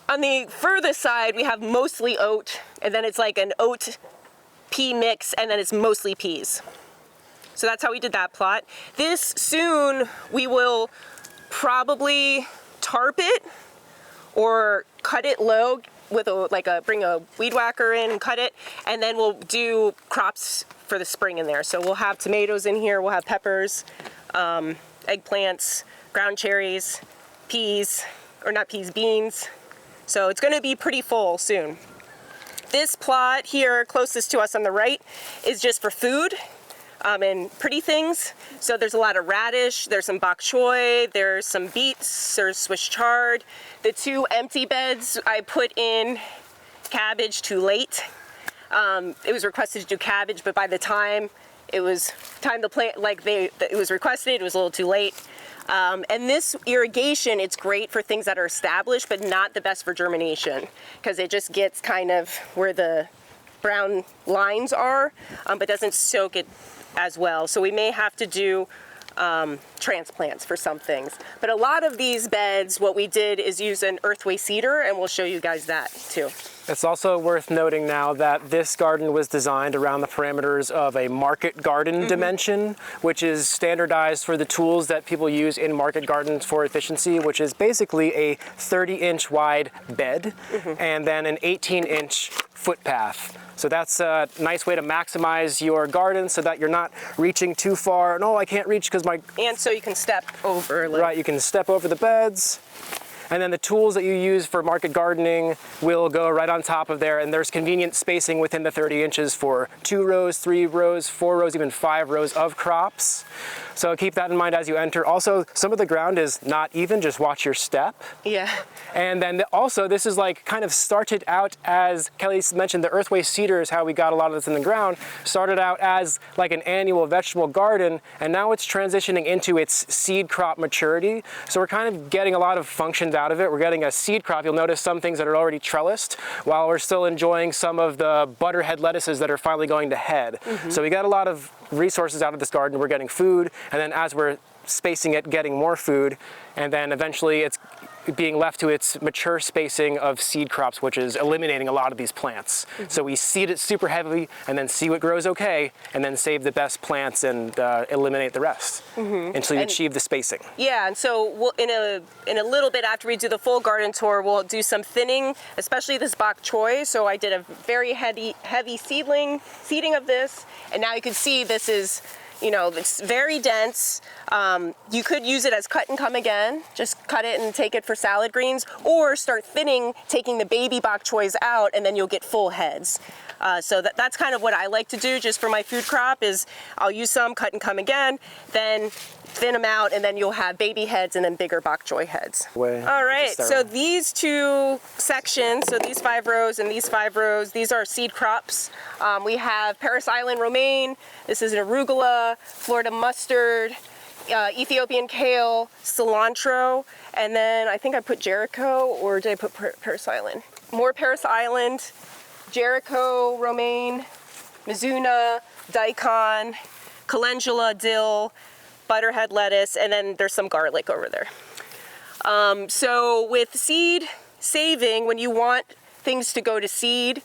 Speaker 1: on the furthest side, we have mostly oat, and then it's like an oat pea mix, and then it's mostly peas. So that's how we did that plot. This soon, we will probably tarp it or cut it low with bring a weed whacker in and cut it, and then we'll do crops for the spring in there. So we'll have tomatoes in here, we'll have peppers, eggplants, ground cherries, peas, or not peas, beans. So it's going to be pretty full soon. This plot here, closest to us on the right, is just for food and pretty things. So there's a lot of radish, there's some bok choy, there's some beets, there's Swiss chard. The 2 empty beds, I put in cabbage too late. It was requested to do cabbage, but by the time it was time to plant, it was requested, it was a little too late. And this irrigation, it's great for things that are established, but not the best for germination because it just gets kind of where the brown lines are, but doesn't soak it as well. So we may have to do transplants for some things. But a lot of these beds, what we did is use an earthway cedar, and we'll show you guys that too.
Speaker 2: It's also worth noting now that this garden was designed around the parameters of a market garden dimension, which is standardized for the tools that people use in market gardens for efficiency, which is basically a 30-inch wide bed and then an 18-inch footpath. So that's a nice way to maximize your garden so that you're not reaching too far. No, I can't reach because my...
Speaker 1: And so you can step over. Like,
Speaker 2: Right, you can step over the beds. And then the tools that you use for market gardening will go right on top of there, and there's convenient spacing within the 30 inches for 2 rows, 3 rows, 4 rows, even 5 rows of crops. So keep that in mind as you enter. Also, some of the ground is not even, just watch your step.
Speaker 1: Yeah.
Speaker 2: And then also, this is like kind of started out as, Kelly mentioned, the earthway cedar is how we got a lot of this in the ground. Started out as like an annual vegetable garden, and now it's transitioning into its seed crop maturity. So we're kind of getting a lot of functions out of it. We're getting a seed crop. You'll notice some things that are already trellised, while we're still enjoying some of the butterhead lettuces that are finally going to head. So we got a lot of resources out of this garden. We're getting food, and then as we're spacing it, getting more food, and then eventually it's being left to its mature spacing of seed crops, which is eliminating a lot of these plants. So we seed it super heavily and then see what grows okay, and then save the best plants and eliminate the rest until you achieve the spacing.
Speaker 1: Yeah, and so we'll, in a little bit after we do the full garden tour, we'll do some thinning, especially this bok choy. So I did a very heavy seeding of this, and now you can see this is, you know, it's very dense. You could use it as cut and come again, just cut it and take it for salad greens, or start thinning, taking the baby bok choys out, and then you'll get full heads. So that's kind of what I like to do just for my food crop is I'll use some, cut and come again, then thin them out, and then you'll have baby heads and then bigger bok choy heads. All right, so these two sections, so these 5 rows and these 5 rows, these are seed crops. We have Paris Island romaine, this is an arugula, Florida mustard, Ethiopian kale, cilantro, and then I think I put Jericho, or did I put Paris Island? More Paris Island, Jericho romaine, Mizuna, daikon, calendula, dill, butterhead lettuce, and then there's some garlic over there. So with seed saving, when you want things to go to seed,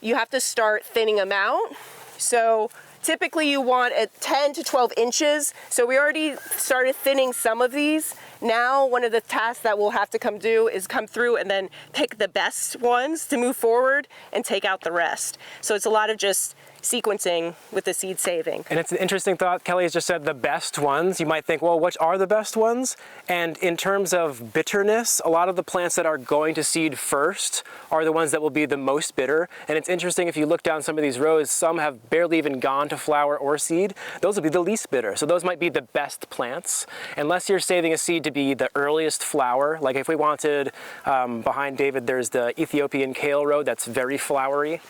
Speaker 1: you have to start thinning them out. So typically you want at 10 to 12 inches. So we already started thinning some of these. Now one of the tasks that we'll have to come do is come through and then pick the best ones to move forward and take out the rest. So it's a lot of just sequencing with the seed saving.
Speaker 2: And it's an interesting thought. Kelly has just said the best ones. You might think, well, which are the best ones? And in terms of bitterness, a lot of the plants that are going to seed first are the ones that will be the most bitter. And it's interesting, if you look down some of these rows, some have barely even gone to flower or seed. Those will be the least bitter. So those might be the best plants. Unless you're saving a seed to be the earliest flower. Like if we wanted, behind David, there's the Ethiopian kale row that's very flowery.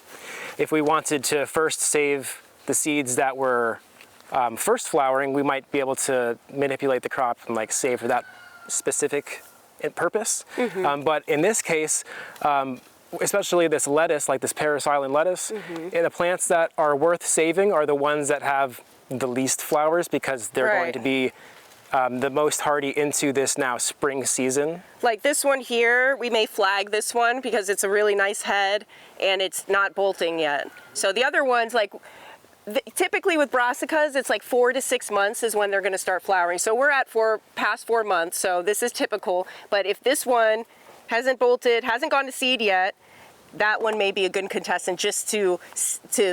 Speaker 2: If we wanted to first save the seeds that were first flowering, we might be able to manipulate the crop and like save for that specific purpose. But in this case, especially this lettuce, like this Paris Island lettuce, the plants that are worth saving are the ones that have the least flowers, because they're going to be the most hardy into this now spring season.
Speaker 1: Like this one here, we may flag this one because it's a really nice head and it's not bolting yet. So the other ones, like typically with brassicas, it's like 4 to 6 months is when they're going to start flowering. So we're at past 4 months, so this is typical. But if this one hasn't bolted, hasn't gone to seed yet, that one may be a good contestant just to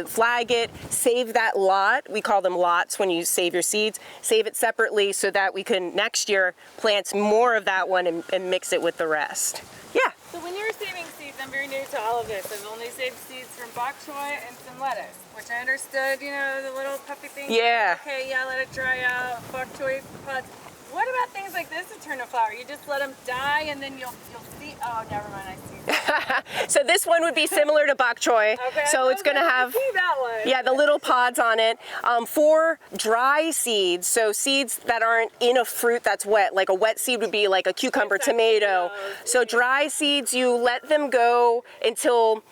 Speaker 1: flag it, save that lot. We call them lots when you save your seeds. Save it separately so that we can next year plant more of that one and mix it with the rest. Yeah.
Speaker 3: So when you're saving seeds, I'm very new to all of this. I've only saved seeds from bok choy and some lettuce, which I understood, you know, the little puffy thing.
Speaker 1: Yeah.
Speaker 3: Okay, yeah, let it dry out. Bok choy pods. What about things like this that turn to flower? You just let them die and then you'll see. Oh, never mind, I see.
Speaker 1: So this one would be similar to bok choy.
Speaker 3: Okay,
Speaker 1: So it's going to have,
Speaker 3: that one.
Speaker 1: yeah, the little pods on it. For dry seeds, so seeds that aren't in a fruit that's wet, like a wet seed would be like a cucumber, tomato. So dry seeds, you let them go until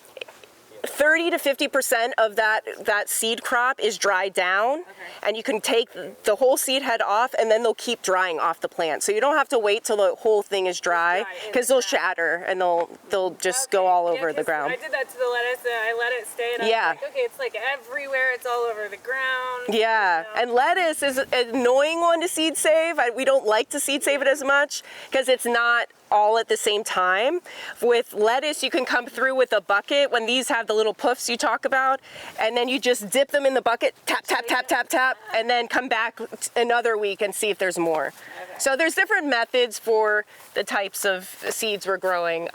Speaker 1: 30 to 50% of that seed crop is dried down, and you can take the whole seed head off, and then they'll keep drying off the plant. So you don't have to wait till the whole thing is dry, because they'll shatter and they'll just go all over the ground.
Speaker 3: I did that to the lettuce, and I let it stay, and I was like, okay, it's like everywhere, it's all over the ground.
Speaker 1: Yeah, and lettuce is an annoying one to seed save. We don't like to seed save it as much because it's not all at the same time. With lettuce, you can come through with a bucket when these have the little puffs you talk about, and then you just dip them in the bucket, tap, tap, tap, tap, tap, and then come back another week and see if there's more. So there's different methods for the types of seeds we're growing.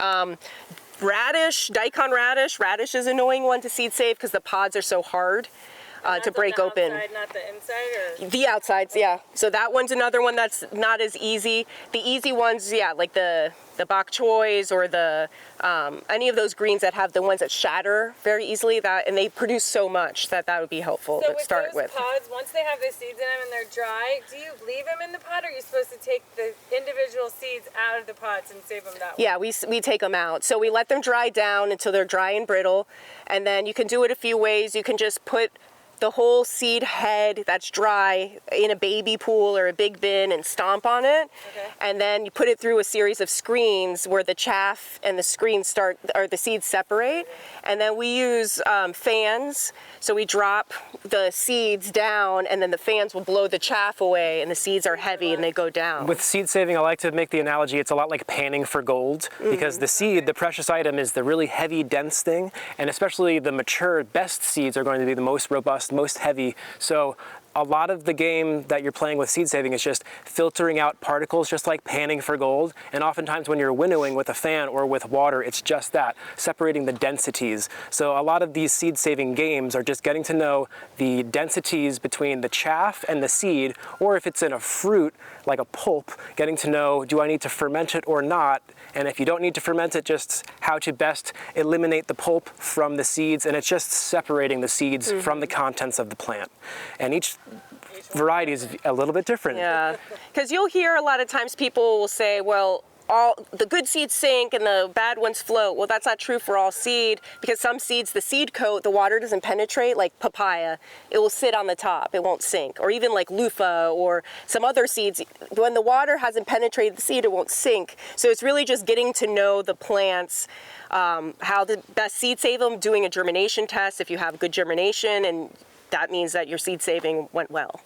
Speaker 1: Radish, daikon radish. Radish is an annoying one to seed save because the pods are so hard to break open.
Speaker 3: Outside, not the inside, or?
Speaker 1: The outsides, yeah. So that one's another one that's not as easy. The easy ones, yeah, like the bok choys or the any of those greens that have the ones that shatter very easily, and they produce so much that would be helpful to start with.
Speaker 3: So with those pods, once they have the seeds in them and they're dry, do you leave them in the pod, or are you supposed to take the individual seeds out of the pods and save them that way?
Speaker 1: Yeah, we take them out. So we let them dry down until they're dry and brittle, and then you can do it a few ways. You can just put the whole seed head that's dry in a baby pool or a big bin and stomp on it. And then you put it through a series of screens where the chaff and the screens the seeds separate. And then we use fans. So we drop the seeds down, and then the fans will blow the chaff away, and the seeds are heavy and they go down.
Speaker 2: With seed saving, I like to make the analogy, it's a lot like panning for gold, because the seed, the precious item, is the really heavy, dense thing, and especially the mature, best seeds are going to be the most robust, most heavy. So a lot of the game that you're playing with seed saving is just filtering out particles, just like panning for gold. And oftentimes when you're winnowing with a fan or with water, it's just that, separating the densities. So a lot of these seed saving games are just getting to know the densities between the chaff and the seed, or if it's in a fruit, like a pulp, getting to know, do I need to ferment it or not? And if you don't need to ferment it, just how to best eliminate the pulp from the seeds. And it's just separating the seeds from the contents of the plant. And each variety is a little bit different.
Speaker 1: Yeah, because you'll hear a lot of times people will say, well, all the good seeds sink and the bad ones float. Well, that's not true for all seed, because some seeds, the seed coat, the water doesn't penetrate, like papaya. It will sit on the top, it won't sink. Or even like loofah or some other seeds, when the water hasn't penetrated the seed, it won't sink. So it's really just getting to know the plants, how to best seed save them, doing a germination test if you have good germination, and that means that your seed saving went well.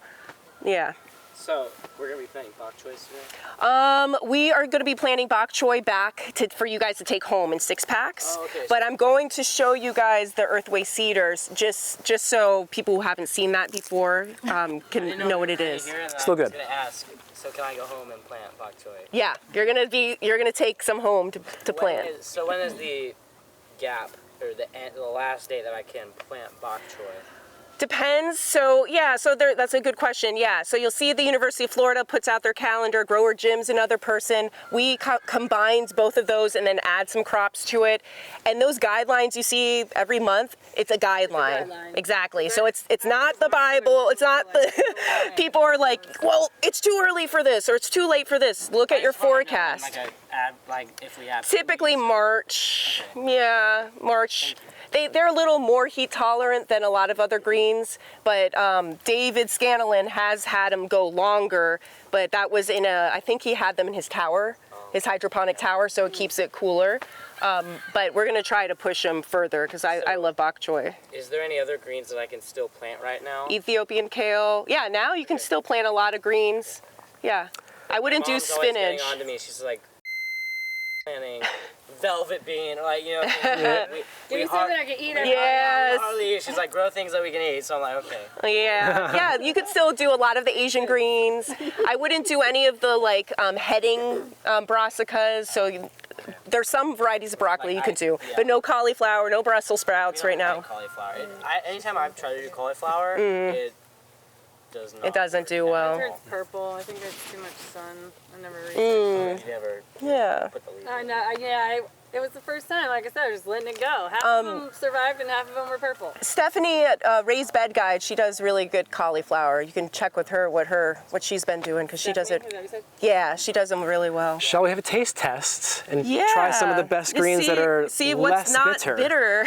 Speaker 1: Yeah.
Speaker 4: So we're gonna be planting bok choys today?
Speaker 1: We are going to be planting bok choy back for you guys to take home in 6-packs.
Speaker 4: Oh, okay.
Speaker 1: But I'm going to show you guys the earthway cedars just so people who haven't seen that before can know what it is.
Speaker 2: Still good.
Speaker 4: I was gonna ask, so can I go home and plant bok choy?
Speaker 1: Yeah, you're gonna take some home to plant.
Speaker 4: So when is the gap, or the last day that I can plant bok choy?
Speaker 1: Depends. So yeah, that's a good question. Yeah, so you'll see the University of Florida puts out their calendar. Grower Jim's another person. We combines both of those and then add some crops to it. And those guidelines you see every month, it's a guideline. Exactly. So it's not the Bible. It's not the people are like, well, it's too early for this or it's too late for this. Look at your forecast.
Speaker 4: If we have
Speaker 1: Typically March. Okay. Yeah, March. They're a little more heat tolerant than a lot of other greens, but David Scanlon has had them go longer, but that was I think he had them in his tower, his hydroponic tower, so it keeps it cooler. But we're gonna try to push them further because I love bok choy.
Speaker 4: Is there any other greens that I can still plant right now?
Speaker 1: Ethiopian kale. Yeah, now you can still plant a lot of greens. Yeah, I wouldn't do spinach.
Speaker 4: Always getting on to me. She's like planting velvet bean, like, you know.
Speaker 3: Give me something I can eat.
Speaker 1: Yes.
Speaker 4: She's like, grow things that we can eat. So I'm like, okay.
Speaker 1: Yeah, yeah. You could still do a lot of the Asian greens. I wouldn't do any of the heading brassicas. So there's some varieties of broccoli you could do, but no cauliflower, no Brussels sprouts right now.
Speaker 4: Cauliflower. Anytime I've tried to do cauliflower, it does not.
Speaker 1: It doesn't do well.
Speaker 3: It turns purple. I think there's too much sun. I never researched it.
Speaker 4: You never
Speaker 1: Yeah.
Speaker 4: put the leaf
Speaker 3: No, yeah, It was the first time, like I said, I was just letting it go. Half of them survived and half of them were purple.
Speaker 1: Stephanie at Raised Bed Guide, she does really good cauliflower. You can check with her what she's been doing because she does it.
Speaker 3: Is that what you said?
Speaker 1: Yeah, she does them really well.
Speaker 2: Shall we have a taste test and
Speaker 1: Yeah.
Speaker 2: try some of the best
Speaker 1: To
Speaker 2: greens that are
Speaker 1: see
Speaker 2: less
Speaker 1: what's not bitter.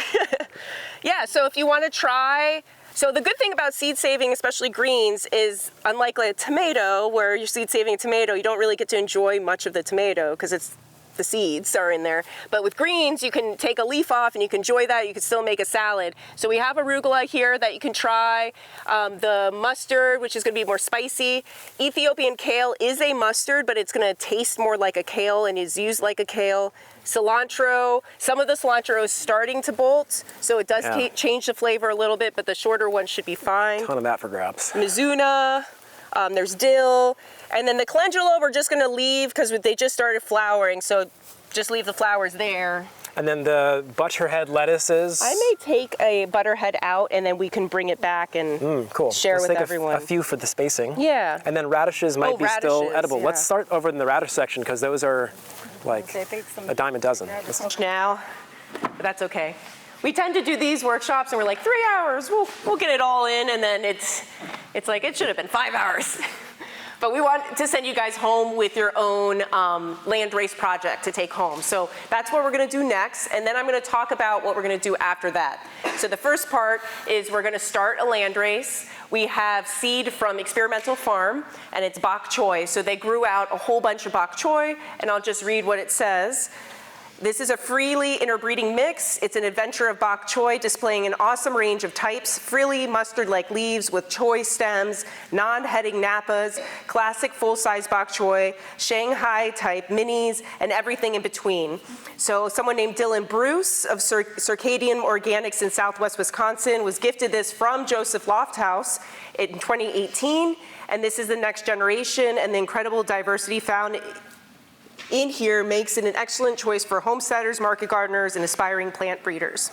Speaker 1: Yeah, so if you want to try, so the good thing about seed saving, especially greens, is unlike like a tomato, where you're seed saving a tomato, you don't really get to enjoy much of the tomato because the seeds are in there. But with greens, you can take a leaf off and you can enjoy that. You can still make a salad. So we have arugula here that you can try. The mustard, which is going to be more spicy. Ethiopian kale is a mustard, but it's going to taste more like a kale and is used like a kale. Cilantro, some of the cilantro is starting to bolt, so it does change the flavor a little bit, but the shorter one should be fine.
Speaker 2: Ton of that for grabs.
Speaker 1: Mizuna, there's dill, and then the calendula we're just going to leave because they just started flowering, so just leave the flowers there.
Speaker 2: And then the butcherhead lettuces.
Speaker 1: I may take a butterhead out and then we can bring it back and
Speaker 2: cool.
Speaker 1: share
Speaker 2: Let's
Speaker 1: with
Speaker 2: take
Speaker 1: everyone.
Speaker 2: a few for the spacing.
Speaker 1: Yeah.
Speaker 2: And then radishes might be still
Speaker 1: radishes,
Speaker 2: edible.
Speaker 1: yeah.
Speaker 2: Let's start over in the radish section because those are like
Speaker 3: I think some
Speaker 2: a dime a dozen.
Speaker 1: Now, but that's okay. We tend to do these workshops and we're like 3 hours, we'll get it all in, and then it's like it should have been 5 hours. But we want to send you guys home with your own landrace project to take home. So that's what we're gonna do next, and then I'm gonna talk about what we're gonna do after that. So the first part is we're gonna start a landrace. We have seed from Experimental Farm, and it's bok choy. So they grew out a whole bunch of bok choy, and I'll just read what it says. This is a freely interbreeding mix. It's an adventure of bok choy displaying an awesome range of types, frilly mustard-like leaves with choy stems, non-heading nappas, classic full-size bok choy, Shanghai type minis, and everything in between. So someone named Dylan Bruce of Circadian Organics in Southwest Wisconsin was gifted this from Joseph Lofthouse in 2018, and this is the next generation, and the incredible diversity found in here makes it an excellent choice for homesteaders, market gardeners, and aspiring plant breeders.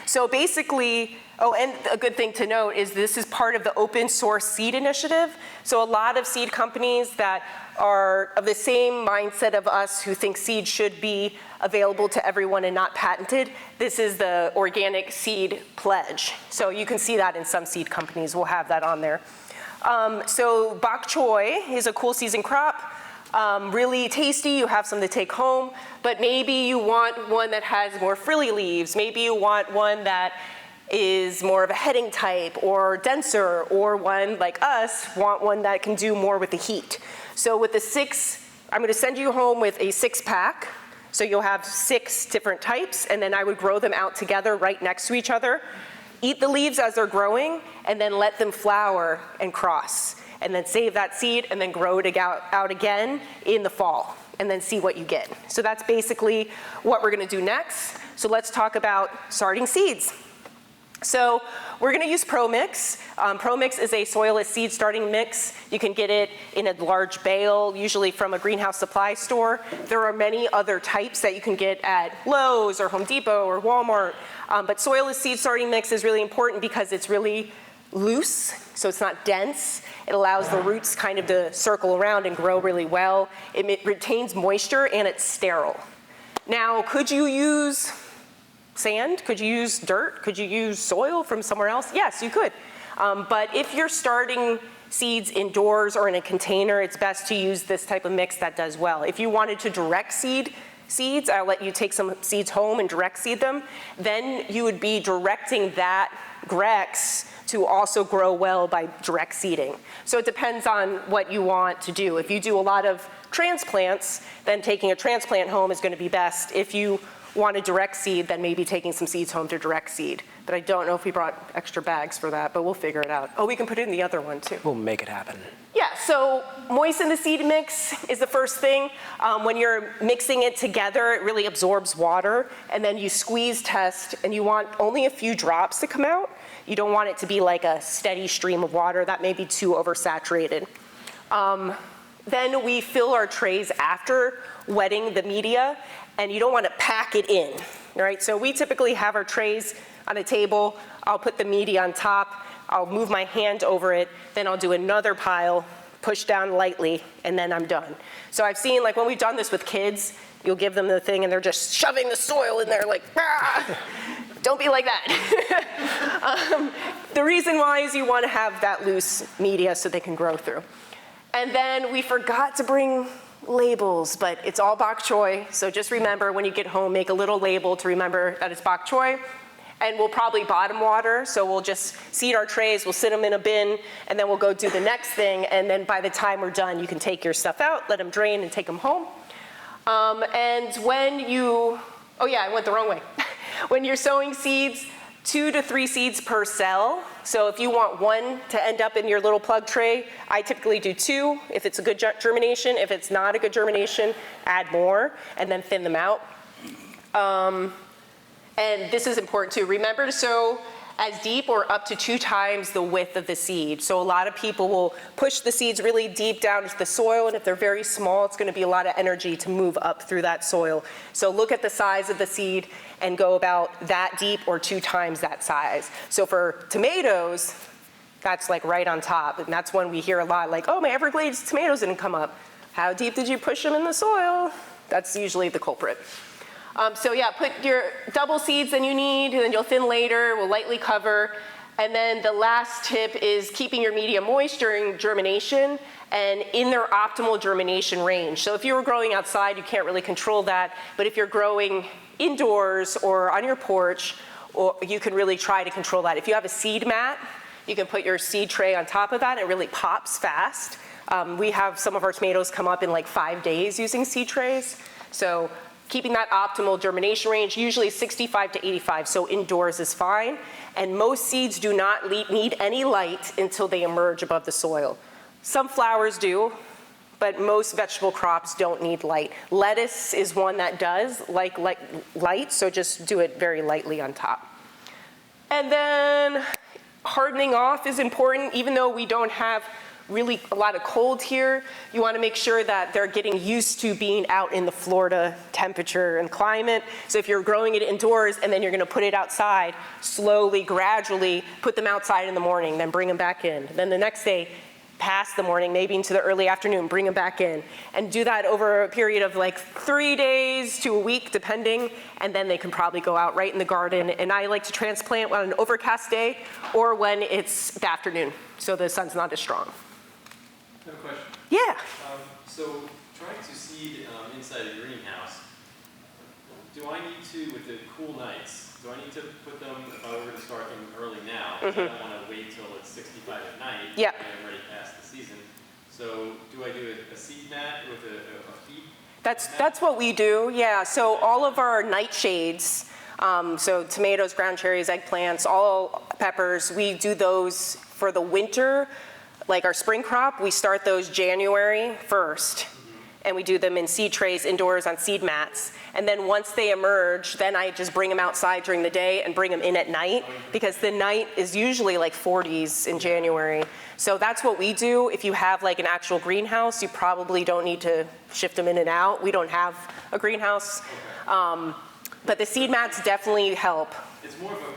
Speaker 1: So basically, oh, and a good thing to note is this is part of the open source seed initiative. So a lot of seed companies that are of the same mindset of us who think seed should be available to everyone and not patented, this is the organic seed pledge. So you can see that in some seed companies, we'll have that on there. So bok choy is a cool season crop. Really tasty, you have some to take home, but maybe you want one that has more frilly leaves. Maybe you want one that is more of a heading type or denser, or one like us, want one that can do more with the heat. So with the 6, I'm gonna send you home with a 6-pack. So you'll have 6 different types, and then I would grow them out together right next to each other. Eat the leaves as they're growing, and then let them flower and cross. And then save that seed and then grow it out again in the fall, and then see what you get. So that's basically what we're gonna do next. So let's talk about starting seeds. So we're gonna use ProMix. ProMix is a soilless seed starting mix. You can get it in a large bale, usually from a greenhouse supply store. There are many other types that you can get at Lowe's or Home Depot or Walmart. But soilless seed starting mix is really important because it's really loose, so it's not dense. It allows the roots kind of to circle around and grow really well. It retains moisture and it's sterile. Now, could you use sand? Could you use dirt? Could you use soil from somewhere else? Yes, you could. But if you're starting seeds indoors or in a container, it's best to use this type of mix that does well. If you wanted to direct seed seeds, I'll let you take some seeds home and direct seed them, then you would be directing that Grex to also grow well by direct seeding. So it depends on what you want to do. If you do a lot of transplants, then taking a transplant home is going to be best. If you want to direct seed, then maybe taking some seeds home to direct seed. But I don't know if we brought extra bags for that, but we'll figure it out. Oh, we can put it in the other one too.
Speaker 2: We'll make it happen.
Speaker 1: Yeah, so moisten the seed mix is the first thing. When you're mixing it together, it really absorbs water, and then you squeeze test, and you want only a few drops to come out. You don't want it to be like a steady stream of water. That may be too oversaturated. Then we fill our trays after wetting the media, and you don't want to pack it in, all right? So we typically have our trays on a table. I'll put the media on top. I'll move my hand over it. Then I'll do another pile, push down lightly, and then I'm done. So I've seen, like when we've done this with kids, you'll give them the thing and they're just shoving the soil in there like, ah! Don't be like that. The reason why is you want to have that loose media so they can grow through. And then we forgot to bring labels, but it's all bok choy. So just remember when you get home, make a little label to remember that it's bok choy. And we'll probably bottom water, so we'll just seed our trays, we'll sit them in a bin, and then we'll go do the next thing, and then by the time we're done, you can take your stuff out, let them drain, and take them home. And when you, oh yeah, I went the wrong way. When you're sowing seeds, 2 to 3 seeds per cell. So if you want 1 to end up in your little plug tray, I typically do 2 if it's a good germination. If it's not a good germination, add more, and then thin them out. And this is important too. Remember to sow as deep or up to 2 times the width of the seed. So a lot of people will push the seeds really deep down into the soil, and if they're very small, it's gonna be a lot of energy to move up through that soil. So look at the size of the seed and go about that deep or 2 times that size. So for tomatoes, that's like right on top, and that's when we hear a lot like, oh, my Everglades tomatoes didn't come up. How deep did you push them in the soil? That's usually the culprit. So yeah, put your double seeds than you need, and then you'll thin later, we'll lightly cover. And then the last tip is keeping your media moist during germination and in their optimal germination range. So if you were growing outside, you can't really control that, but if you're growing indoors or on your porch, or you can really try to control that. If you have a seed mat, you can put your seed tray on top of that, it really pops fast. We have some of our tomatoes come up in like 5 days using seed trays. So keeping that optimal germination range, usually 65 to 85, so indoors is fine. And most seeds do not need any light until they emerge above the soil. Some flowers do, but most vegetable crops don't need light. Lettuce is one that does like light, so just do it very lightly on top. And then hardening off is important, even though we don't have really a lot of cold here. You want to make sure that they're getting used to being out in the Florida temperature and climate. So if you're growing it indoors and then you're going to put it outside, slowly, gradually put them outside in the morning, then bring them back in. Then the next day, past the morning, maybe into the early afternoon, bring them back in. And do that over a period of like 3 days to a week, depending, and then they can probably go out right in the garden. And I like to transplant on an overcast day or when it's the afternoon, so the sun's not as strong.
Speaker 8: I have a question.
Speaker 1: Yeah.
Speaker 8: So trying to seed inside a greenhouse, do I need to, with the cool nights, do I need to put them, if I were to start them early now, I don't want to wait till it's 65 at night,
Speaker 1: Yeah.
Speaker 8: and I'm already past the season. So do I do a seed mat with a feed?
Speaker 1: That's what we do, yeah. So all of our nightshades, so tomatoes, ground cherries, eggplants, all peppers, we do those for the winter. Like our spring crop, we start those January 1st, and we do them in seed trays indoors on seed mats. And then once they emerge, then I just bring them outside during the day and bring them in at night, because the night is usually like 40s in January. So that's what we do. If you have like an actual greenhouse, you probably don't need to shift them in and out. We don't have a greenhouse. But the seed mats definitely help.
Speaker 8: It's more of a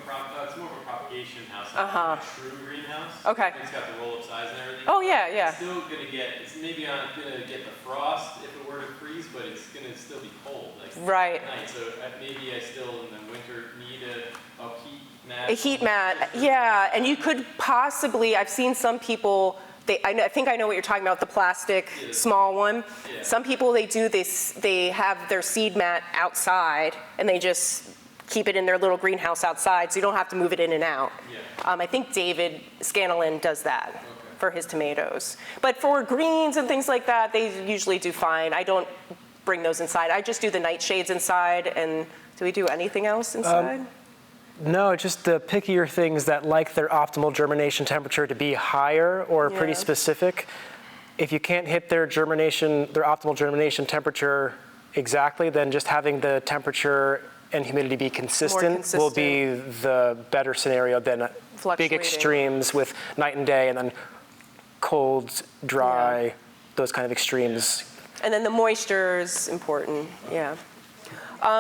Speaker 8: propagation house,
Speaker 1: Uh-huh.
Speaker 8: not a true greenhouse.
Speaker 1: Okay.
Speaker 8: It's got the roll-up size and everything.
Speaker 1: Oh yeah, yeah.
Speaker 8: It's still gonna get, it's maybe not gonna get the frost if it were to freeze, but it's gonna still be cold. Like
Speaker 1: Right.
Speaker 8: at night. So maybe I still in the winter need a heat mat.
Speaker 1: A heat mat, yeah, and you could possibly, I've seen some people, I think I know what you're talking about, the plastic small one.
Speaker 8: Yeah.
Speaker 1: Some people, they do this, they have their seed mat outside and they just keep it in their little greenhouse outside, so you don't have to move it in and out.
Speaker 8: Yeah.
Speaker 1: I think David Scanlon does that for his tomatoes. But for greens and things like that, they usually do fine. I don't bring those inside. I just do the nightshades inside, and do we do anything else inside?
Speaker 2: No, just the pickier things that like their optimal germination temperature to be higher or pretty
Speaker 1: Yeah.
Speaker 2: specific. If you can't hit their optimal germination temperature exactly, then just having the temperature and humidity be consistent will be the better scenario than big
Speaker 1: Fluctuating.
Speaker 2: extremes with night and day and then cold, dry, those kind of extremes.
Speaker 1: And then the moisture is important, yeah.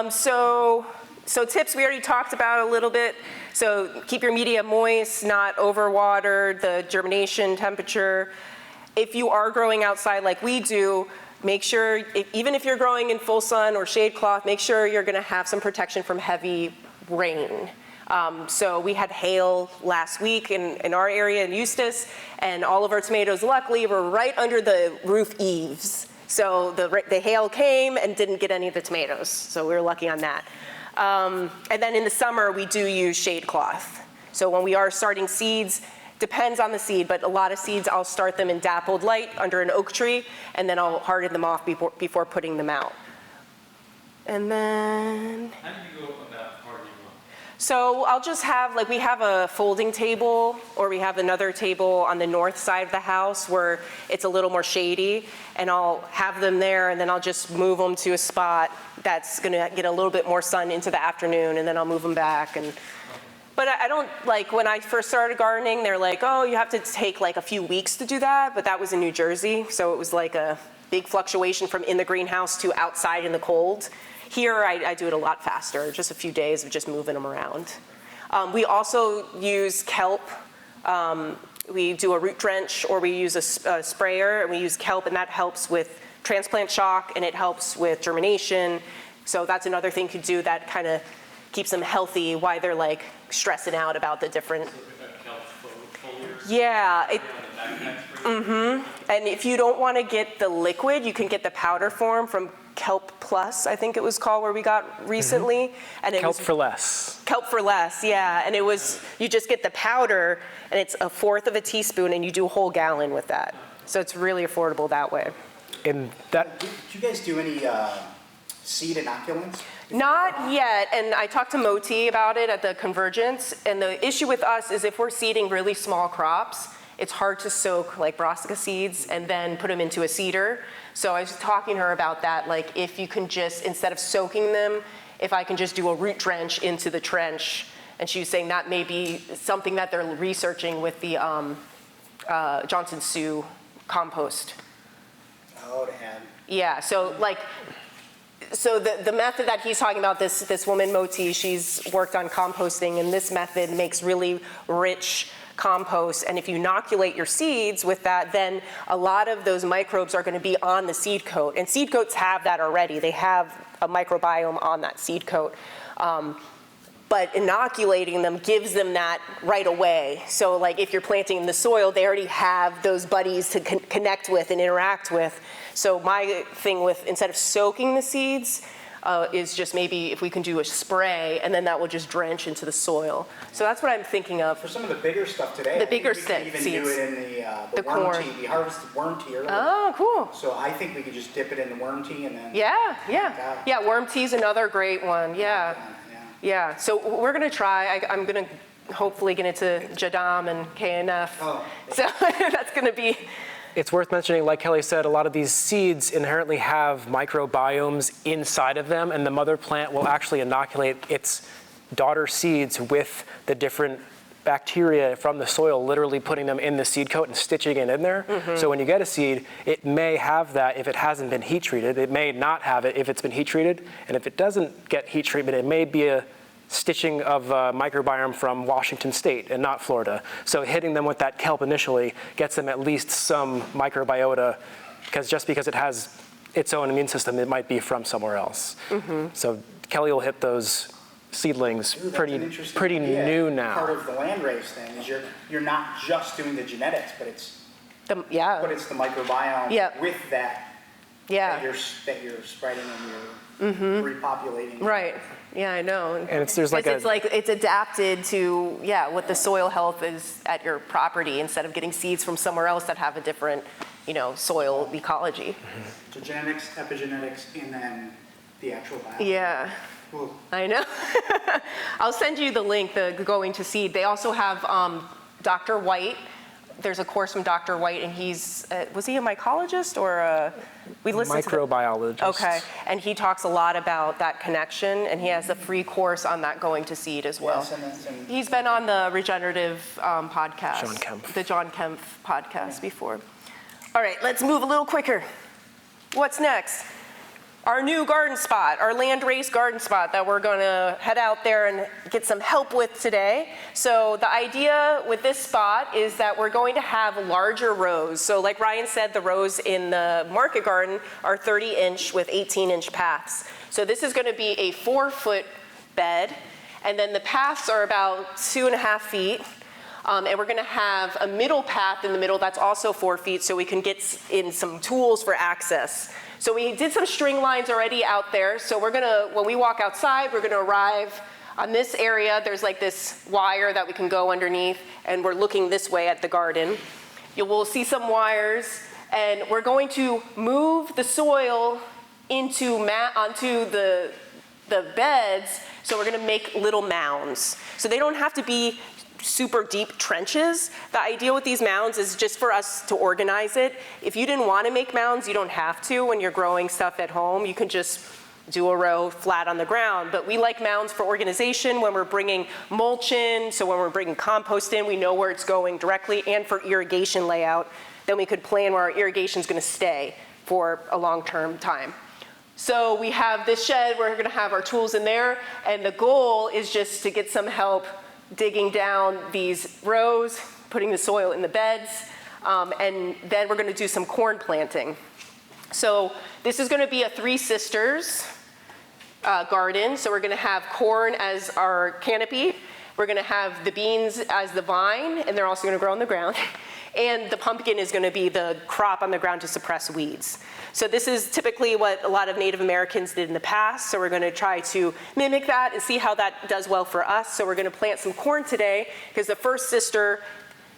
Speaker 1: So tips we already talked about a little bit. So keep your media moist, not overwatered, the germination temperature. If you are growing outside like we do, make sure, even if you're growing in full sun or shade cloth, make sure you're gonna have some protection from heavy rain. So we had hail last week in our area in Eustis, and all of our tomatoes luckily were right under the roof eaves. So the hail came and didn't get any of the tomatoes, so we were lucky on that. And then in the summer, we do use shade cloth. So when we are starting seeds, depends on the seed, but a lot of seeds, I'll start them in dappled light under an oak tree, and then I'll harden them off before putting them out. And then,
Speaker 8: How do you go about hardening them?
Speaker 1: so I'll just have, like, we have a folding table, or we have another table on the north side of the house where it's a little more shady, and I'll have them there, and then I'll just move them to a spot that's gonna get a little bit more sun into the afternoon, and then I'll move them back. But I don't, like, when I first started gardening, they're like, oh, you have to take like a few weeks to do that, but that was in New Jersey, so it was like a big fluctuation from in the greenhouse to outside in the cold. Here, I do it a lot faster, just a few days of just moving them around. We also use kelp. We do a root drench, or we use a sprayer, and we use kelp, and that helps with transplant shock, and it helps with germination. So that's another thing you could do that kind of keeps them healthy while they're like stressing out about the different. Yeah. And if you don't want to get the liquid, you can get the powder form from Kelp Plus, I think it was called, where we got recently. And it
Speaker 2: Kelp
Speaker 1: was
Speaker 2: for less.
Speaker 1: Kelp for less, yeah. And it was, you just get the powder, and it's 1/4 of a teaspoon, and you do a whole gallon with that. So it's really affordable that way.
Speaker 2: And that,
Speaker 6: Do you guys do any seed inoculants?
Speaker 1: Not yet, and I talked to Moti about it at the Convergence, and the issue with us is if we're seeding really small crops, it's hard to soak like brassica seeds and then put them into a seeder. So I was talking to her about that, like if you can just, instead of soaking them, if I can just do a root drench into the trench, and she was saying that may be something that they're researching with the Johnson Sioux compost.
Speaker 6: Oh, to add.
Speaker 1: Yeah, so like, so the method that he's talking about, this woman Moti, she's worked on composting, and this method makes really rich compost, and if you inoculate your seeds with that, then a lot of those microbes are going to be on the seed coat, and seed coats have that already. They have a microbiome on that seed coat. But inoculating them gives them that right away. So like if you're planting in the soil, they already have those buddies to connect with and interact with. So my thing with, instead of soaking the seeds, is just maybe if we can do a spray, and then that will just drench into the soil. So that's what I'm thinking of.
Speaker 6: For some of the bigger stuff today,
Speaker 1: The
Speaker 6: I
Speaker 1: bigger
Speaker 6: think we can even
Speaker 1: seeds.
Speaker 6: do it in the
Speaker 1: The
Speaker 6: worm
Speaker 1: corn.
Speaker 6: tea. We harvested worm tea earlier.
Speaker 1: Oh, cool.
Speaker 6: So I think we could just dip it in the worm tea and then.
Speaker 1: Yeah.
Speaker 6: Yeah.
Speaker 1: Yeah, worm tea's another great one, yeah. Yeah, so we're gonna try, I'm gonna hopefully get into Jadam and KNF.
Speaker 6: Oh.
Speaker 1: So that's gonna be,
Speaker 2: it's worth mentioning, like Kelly said, a lot of these seeds inherently have microbiomes inside of them, and the mother plant will actually inoculate its daughter seeds with the different bacteria from the soil, literally putting them in the seed coat and stitching it in there. So when you get a seed, it may have that if it hasn't been heat treated. It may not have it if it's been heat treated. And if it doesn't get heat treatment, it may be a stitching of a microbiome from Washington State and not Florida. So hitting them with that kelp initially gets them at least some microbiota, because just because it has its own immune system, it might be from somewhere else. So Kelly will hit those seedlings
Speaker 6: Ooh, that's
Speaker 2: pretty
Speaker 6: an interesting
Speaker 2: pretty
Speaker 6: idea.
Speaker 2: new now.
Speaker 6: Part of the landrace thing is you're not just doing the genetics, but it's the microbiome
Speaker 1: Yeah.
Speaker 6: with that
Speaker 1: yeah,
Speaker 6: that you're spreading and you're repopulating.
Speaker 1: right. Yeah, I know.
Speaker 2: And there's like
Speaker 1: it's adapted to, what the soil health is at your property, instead of getting seeds from somewhere else that have a different, soil ecology.
Speaker 6: So genetics, epigenetics, and then the actual biology.
Speaker 1: Yeah.
Speaker 6: Cool.
Speaker 1: I know. I'll send you the link, the Going to Seed. They also have Dr. White. There's a course from Dr. White, and he's, was he a mycologist or we listened to
Speaker 2: microbiologist.
Speaker 1: Okay, and he talks a lot about that connection, and he has a free course on that Going to Seed as well.
Speaker 6: Yes, and
Speaker 1: He's been on the regenerative podcast.
Speaker 2: John Kempf.
Speaker 1: The John Kempf podcast before. All right, let's move a little quicker. What's next? our new garden spot, our landrace garden spot that we're gonna head out there and get some help with today. So the idea with this spot is that we're going to have larger rows. So like Ryan said, the rows in the market garden are 30-inch with 18-inch paths. So this is gonna be a 4-foot bed, and then the paths are about 2.5 feet. And we're gonna have a middle path in the middle that's also 4 feet so we can get in some tools for access. So we did some string lines already out there. So we're gonna, when we walk outside, we're gonna arrive on this area. There's like this wire that we can go underneath, and we're looking this way at the garden. You will see some wires, and we're going to move the soil onto the beds. So we're gonna make little mounds. So they don't have to be super deep trenches. The idea with these mounds is just for us to organize it. If you didn't want to make mounds, you don't have to when you're growing stuff at home. You can just do a row flat on the ground. But we like mounds for organization when we're bringing mulch in, so when we're bringing compost in, we know where it's going directly, and for irrigation layout, then we could plan where our irrigation is going to stay for a long-term time. So we have this shed, we're going to have our tools in there, and the goal is just to get some help digging down these rows, putting the soil in the beds, and then we're going to do some corn planting. So this is going to be a Three Sisters garden. So we're going to have corn as our canopy. We're going to have the beans as the vine, and they're also going to grow on the ground. And the pumpkin is going to be the crop on the ground to suppress weeds. So this is typically what a lot of Native Americans did in the past. So we're going to try to mimic that and see how that does well for us. So we're going to plant some corn today, because the first sister,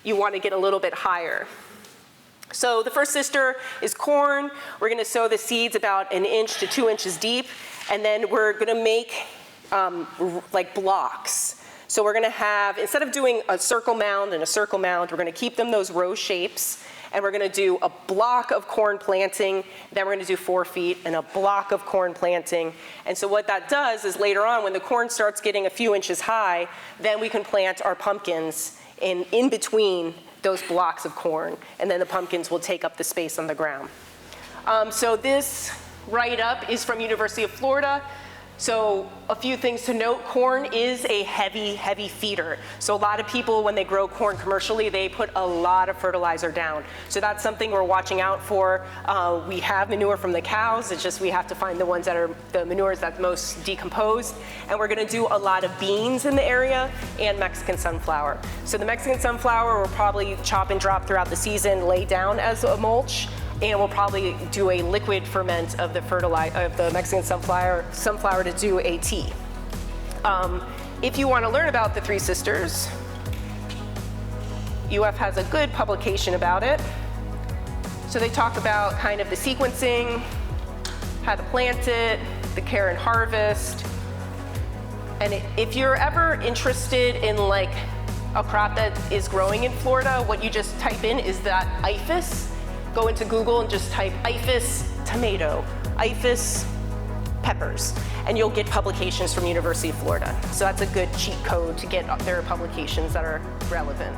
Speaker 1: you want to get a little bit higher. So the first sister is corn. We're going to sow the seeds about 1 inch to 2 inches deep. And then we're going to make like blocks. So we're going to have, instead of doing a circle mound and a circle mound, we're going to keep them those row shapes. And we're going to do a block of corn planting. Then we're going to do 4 feet and a block of corn planting. And so what that does is later on, when the corn starts getting a few inches high, then we can plant our pumpkins in between those blocks of corn. And then the pumpkins will take up the space on the ground. So this write-up is from University of Florida. So a few things to note: corn is a heavy feeder. So a lot of people, when they grow corn commercially, they put a lot of fertilizer down. So that's something we're watching out for. We have manure from the cows. It's just we have to find the ones that are the manures that's most decomposed. And we're going to do a lot of beans in the area and Mexican sunflower. So the Mexican sunflower we'll probably chop and drop throughout the season, lay down as a mulch. And we'll probably do a liquid ferment of the Mexican sunflower to do a tea. If you want to learn about the Three Sisters, UF has a good publication about it. So they talk about kind of the sequencing, how to plant it, the care and harvest. And if you're ever interested in like a crop that is growing in Florida, what you just type in is that IFIS. Go into Google and just type IFIS tomato, IFIS peppers, and you'll get publications from University of Florida. So that's a good cheat code to get their publications that are relevant.